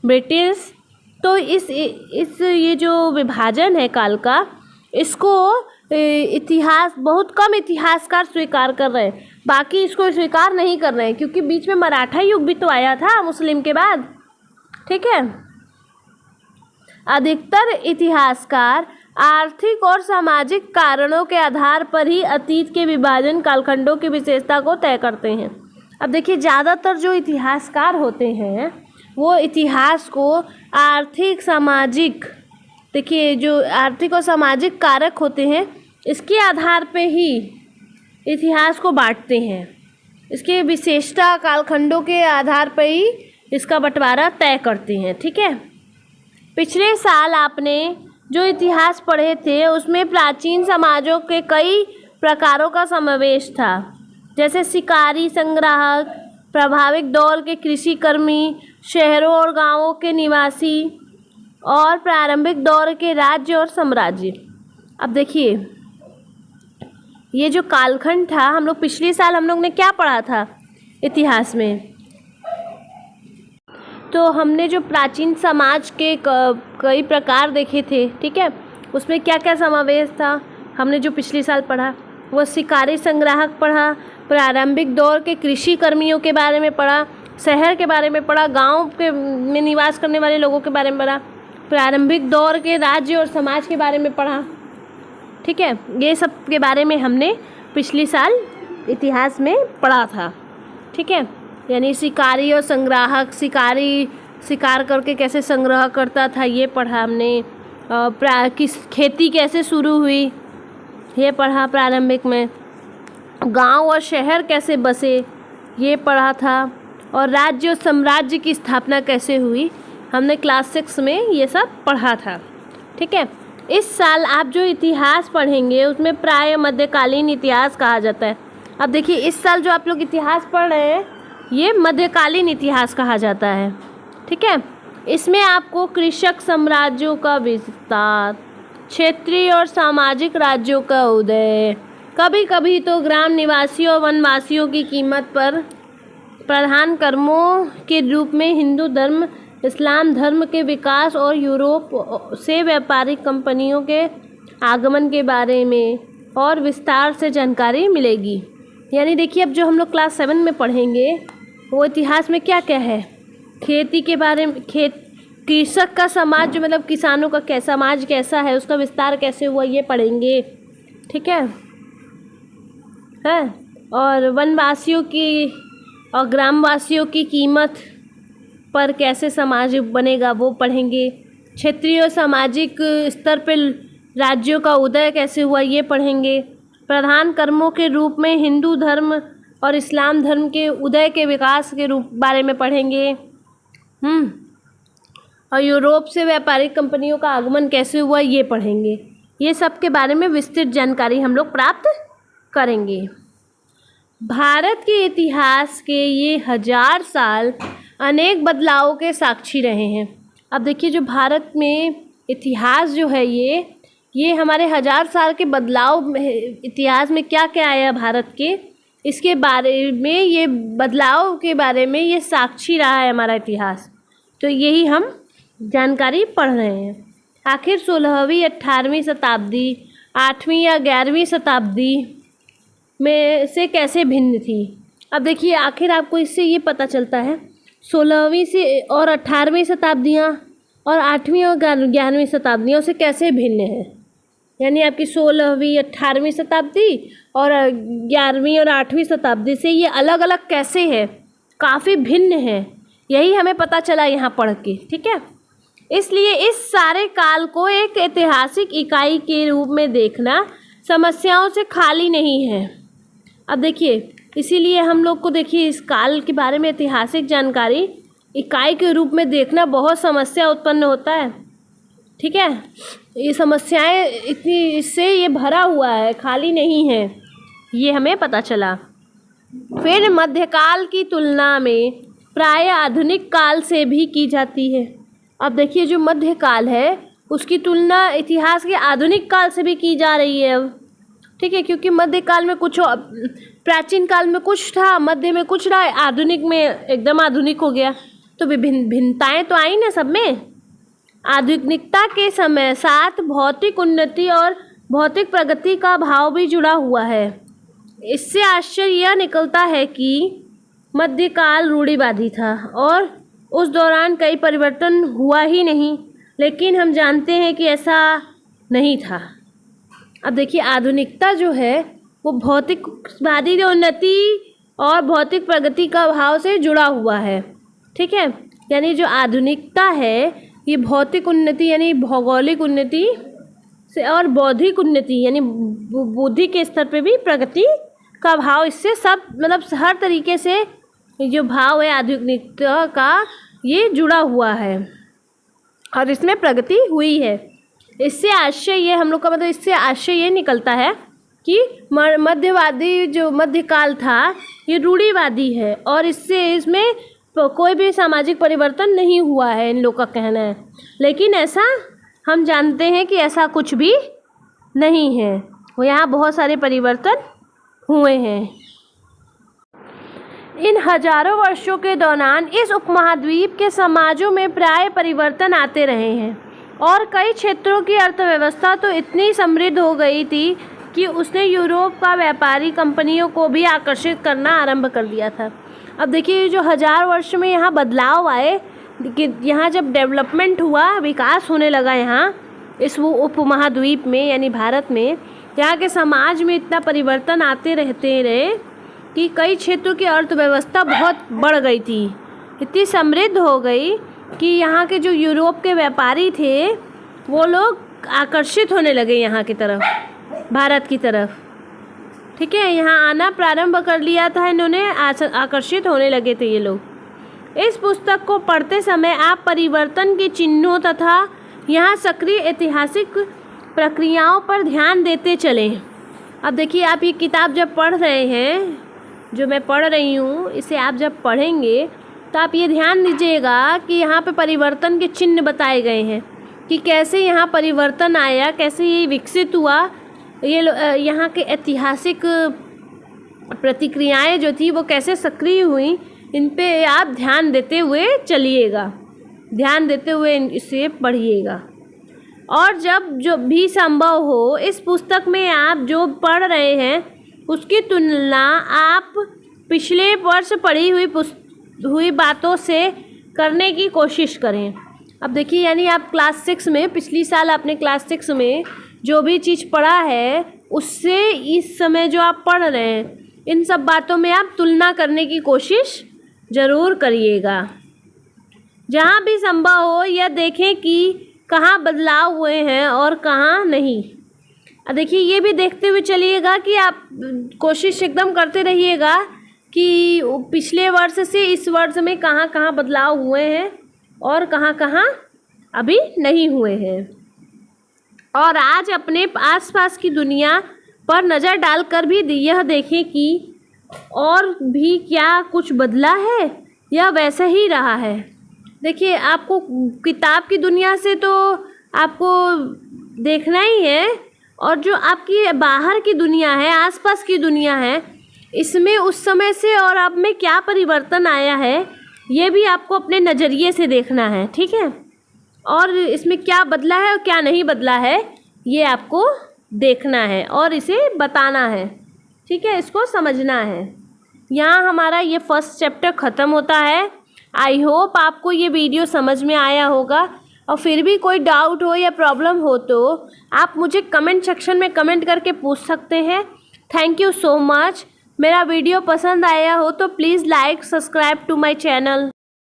ब्रिटिश। तो इस ये जो विभाजन है काल का, इसको इतिहास बहुत कम इतिहासकार स्वीकार कर रहे हैं, बाकी इसको स्वीकार नहीं कर रहे हैं, क्योंकि बीच में मराठा युग भी तो आया था मुस्लिम के बाद। ठीक है। अधिकतर इतिहासकार आर्थिक और सामाजिक कारणों के आधार पर ही अतीत के विभाजन कालखंडों की विशेषता को तय करते हैं। अब देखिए, ज़्यादातर जो इतिहासकार होते हैं वो इतिहास को आर्थिक, सामाजिक, देखिए जो आर्थिक और सामाजिक कारक होते हैं इसके आधार पे ही इतिहास को बांटते हैं। इसके विशेषता कालखंडों के आधार पर ही इसका बंटवारा तय करते हैं। ठीक है। पिछले साल आपने जो इतिहास पढ़े थे उसमें प्राचीन समाजों के कई प्रकारों का समावेश था, जैसे शिकारी, संग्राहक, प्रभावित दौर के कृषि कर्मी, शहरों और गांवों के निवासी और प्रारंभिक दौर के राज्य और साम्राज्य। अब देखिए, ये जो कालखंड था, हम लोग पिछले साल हम लोग ने क्या पढ़ा था इतिहास में, तो हमने जो प्राचीन समाज के कई प्रकार देखे थे। ठीक है। उसमें क्या क्या समावेश था हमने जो पिछले साल पढ़ा, वो शिकारी संग्राहक पढ़ा, प्रारंभिक दौर के कृषि कर्मियों के बारे में पढ़ा, शहर के बारे में पढ़ा, गांव के में निवास करने वाले लोगों के बारे में पढ़ा, प्रारंभिक दौर के राज्य और समाज के बारे में पढ़ा। ठीक है। ये सब के बारे में हमने पिछले साल इतिहास में पढ़ा था। ठीक है। यानी शिकारी और संग्राहक, शिकारी शिकार करके कैसे संग्रह करता था ये पढ़ा हमने, किस खेती कैसे शुरू हुई ये पढ़ा प्रारंभिक में, गांव और शहर कैसे बसे ये पढ़ा था। और राज्य और साम्राज्य की स्थापना कैसे हुई, हमने क्लास 6 में ये सब पढ़ा था। ठीक है, इस साल आप जो इतिहास पढ़ेंगे उसमें प्राय मध्यकालीन इतिहास कहा जाता है। अब देखिए, इस साल जो आप लोग इतिहास पढ़ रहे हैं ये मध्यकालीन इतिहास कहा जाता है। ठीक है, इसमें आपको कृषक साम्राज्यों का विस्तार, क्षेत्रीय और सामाजिक राज्यों का उदय, कभी कभी तो ग्राम निवासियों और वनवासियों की कीमत पर प्रधान कर्मों के रूप में हिंदू धर्म, इस्लाम धर्म के विकास और यूरोप से व्यापारिक कंपनियों के आगमन के बारे में और विस्तार से जानकारी मिलेगी। यानी देखिए, अब जो हम लोग क्लास 7 में पढ़ेंगे वो इतिहास में क्या क्या है, खेती के बारे में, कृषक का समाज जो मतलब किसानों का समाज कैसा है, उसका विस्तार कैसे हुआ, ये पढ़ेंगे। ठीक है, और वनवासियों की और ग्रामवासियों की कीमत पर कैसे समाज बनेगा वो पढ़ेंगे। क्षेत्रीय और सामाजिक स्तर पर राज्यों का उदय कैसे हुआ ये पढ़ेंगे। प्रधान कर्मों के रूप में हिंदू धर्म और इस्लाम धर्म के उदय के विकास के बारे में पढ़ेंगे। और यूरोप से व्यापारिक कंपनियों का आगमन कैसे हुआ ये पढ़ेंगे। ये सब के बारे में विस्तृत जानकारी हम लोग प्राप्त करेंगे। भारत के इतिहास के ये 1000 साल अनेक बदलावों के साक्षी रहे हैं। अब देखिए, जो भारत में इतिहास जो है ये हमारे 1000 साल के बदलाव, इतिहास में क्या क्या आया भारत के, इसके बारे में, ये बदलाव के बारे में ये साक्षी रहा है हमारा इतिहास। तो यही हम जानकारी पढ़ रहे हैं। आखिर 16वीं 18वीं शताब्दी 8वीं या 11वीं शताब्दी में से कैसे भिन्न थी। अब देखिए, आखिर आपको इससे ये पता चलता है 16वीं से और 18वीं शताब्दियाँ और 8वीं और 11वीं शताब्दियों से कैसे भिन्न है। यानी आपकी 16वीं 18वीं शताब्दी और 11वीं और 8वीं शताब्दी से ये अलग अलग कैसे है, काफ़ी भिन्न है, यही हमें पता चला यहाँ पढ़ के। ठीक है, इसलिए इस सारे काल को एक ऐतिहासिक इकाई के रूप में देखना समस्याओं से खाली नहीं है। अब देखिए, इसीलिए हम लोग को देखिए इस काल के बारे में ऐतिहासिक जानकारी इकाई के रूप में देखना बहुत समस्या उत्पन्न होता है। ठीक है, ये समस्याएं इतनी, इससे ये भरा हुआ है, खाली नहीं है, ये हमें पता चला। फिर मध्यकाल की तुलना में प्राय आधुनिक काल से भी की जाती है। अब देखिए, जो मध्यकाल है उसकी तुलना इतिहास के आधुनिक काल से भी की जा रही है अब। ठीक है, क्योंकि मध्यकाल में कुछ, प्राचीन काल में कुछ था, मध्य में कुछ रहा, आधुनिक में एकदम आधुनिक हो गया, तो विभिन्न भिन्नताएँ तो आई ना सब में। आधुनिकता के समय साथ भौतिक उन्नति और भौतिक प्रगति का भाव भी जुड़ा हुआ है। इससे आश्चर्य यह निकलता है कि मध्यकाल रूढ़िवादी था और उस दौरान कई परिवर्तन हुआ ही नहीं, लेकिन हम जानते हैं कि ऐसा नहीं था। अब देखिए, आधुनिकता जो है वो भौतिकवादी उन्नति और भौतिक प्रगति का भाव से जुड़ा हुआ है। ठीक है, यानी जो आधुनिकता है ये भौतिक उन्नति यानी भौगोलिक उन्नति से और बौद्धिक उन्नति यानी बुद्धि के स्तर पे भी प्रगति का भाव, इससे सब मतलब हर तरीके से जो भाव है आधुनिकता का ये जुड़ा हुआ है और इसमें प्रगति हुई है। इससे आशय ये हम लोग का मतलब इससे आशय ये निकलता है कि मध्यवादी जो मध्यकाल था ये रूढ़िवादी है और इसमें कोई भी सामाजिक परिवर्तन नहीं हुआ है, इन लोग का कहना है। लेकिन ऐसा हम जानते हैं कि ऐसा कुछ भी नहीं है, वो यहाँ बहुत सारे परिवर्तन हुए हैं। इन हजारों वर्षों के दौरान इस उपमहाद्वीप के समाजों में प्राय परिवर्तन आते रहे हैं और कई क्षेत्रों की अर्थव्यवस्था तो इतनी समृद्ध हो गई थी कि उसने यूरोप का व्यापारी कंपनियों को भी आकर्षित करना आरंभ कर दिया था। अब देखिए, जो 1000 वर्ष में यहाँ बदलाव आए कि यहाँ जब डेवलपमेंट हुआ, विकास होने लगा यहाँ इस वो उपमहाद्वीप में यानी भारत में, यहाँ के समाज में इतना परिवर्तन आते रहते रहे कि कई क्षेत्रों की अर्थव्यवस्था बहुत बढ़ गई थी, इतनी समृद्ध हो गई कि यहाँ के जो यूरोप के व्यापारी थे वो लोग आकर्षित होने लगे यहाँ की तरफ, भारत की तरफ। ठीक है, यहाँ आना प्रारंभ कर लिया था इन्होंने, आकर्षित होने लगे थे ये लोग। इस पुस्तक को पढ़ते समय आप परिवर्तन के चिन्हों तथा यहाँ सक्रिय ऐतिहासिक प्रक्रियाओं पर ध्यान देते चलें। अब देखिए, आप ये किताब जब पढ़ रहे हैं, जो मैं पढ़ रही हूँ, इसे आप जब पढ़ेंगे तो आप ये ध्यान दीजिएगा कि यहाँ पे परिवर्तन के चिन्ह बताए गए हैं कि कैसे यहाँ परिवर्तन आया, कैसे ये विकसित हुआ, ये यहाँ के ऐतिहासिक प्रतिक्रियाएं जो थी वो कैसे सक्रिय हुई, इन पे आप ध्यान देते हुए चलिएगा, ध्यान देते हुए इसे पढ़िएगा। और जब जो भी संभव हो, इस पुस्तक में आप जो पढ़ रहे हैं उसकी तुलना आप पिछले वर्ष पढ़ी हुई बातों से करने की कोशिश करें। अब देखिए, यानी आप क्लास 6 में, पिछली साल आपने क्लास 6 में जो भी चीज़ पढ़ा है उससे इस समय जो आप पढ़ रहे हैं, इन सब बातों में आप तुलना करने की कोशिश ज़रूर करिएगा। जहाँ भी संभव हो यह देखें कि कहाँ बदलाव हुए हैं और कहाँ नहीं। अब देखिए, ये भी देखते हुए चलिएगा कि आप कोशिश एकदम करते रहिएगा कि पिछले वर्ष से इस वर्ष में कहाँ कहाँ बदलाव हुए हैं और कहाँ कहाँ अभी नहीं हुए हैं। और आज अपने आसपास की दुनिया पर नज़र डालकर भी यह देखें कि और भी क्या कुछ बदला है या वैसा ही रहा है। देखिए, आपको किताब की दुनिया से तो आपको देखना ही है, और जो आपकी बाहर की दुनिया है, आसपास की दुनिया है, इसमें उस समय से और अब में क्या परिवर्तन आया है, ये भी आपको अपने नज़रिए से देखना है। ठीक है, और इसमें क्या बदला है और क्या नहीं बदला है, ये आपको देखना है और इसे बताना है। ठीक है, इसको समझना है। यहाँ हमारा ये फर्स्ट चैप्टर ख़त्म होता है। आई होप आपको ये वीडियो समझ में आया होगा, और फिर भी कोई डाउट हो या प्रॉब्लम हो तो आप मुझे कमेंट सेक्शन में कमेंट करके पूछ सकते हैं। Thank you so much. मेरा वीडियो पसंद आया हो तो please like, subscribe to my channel.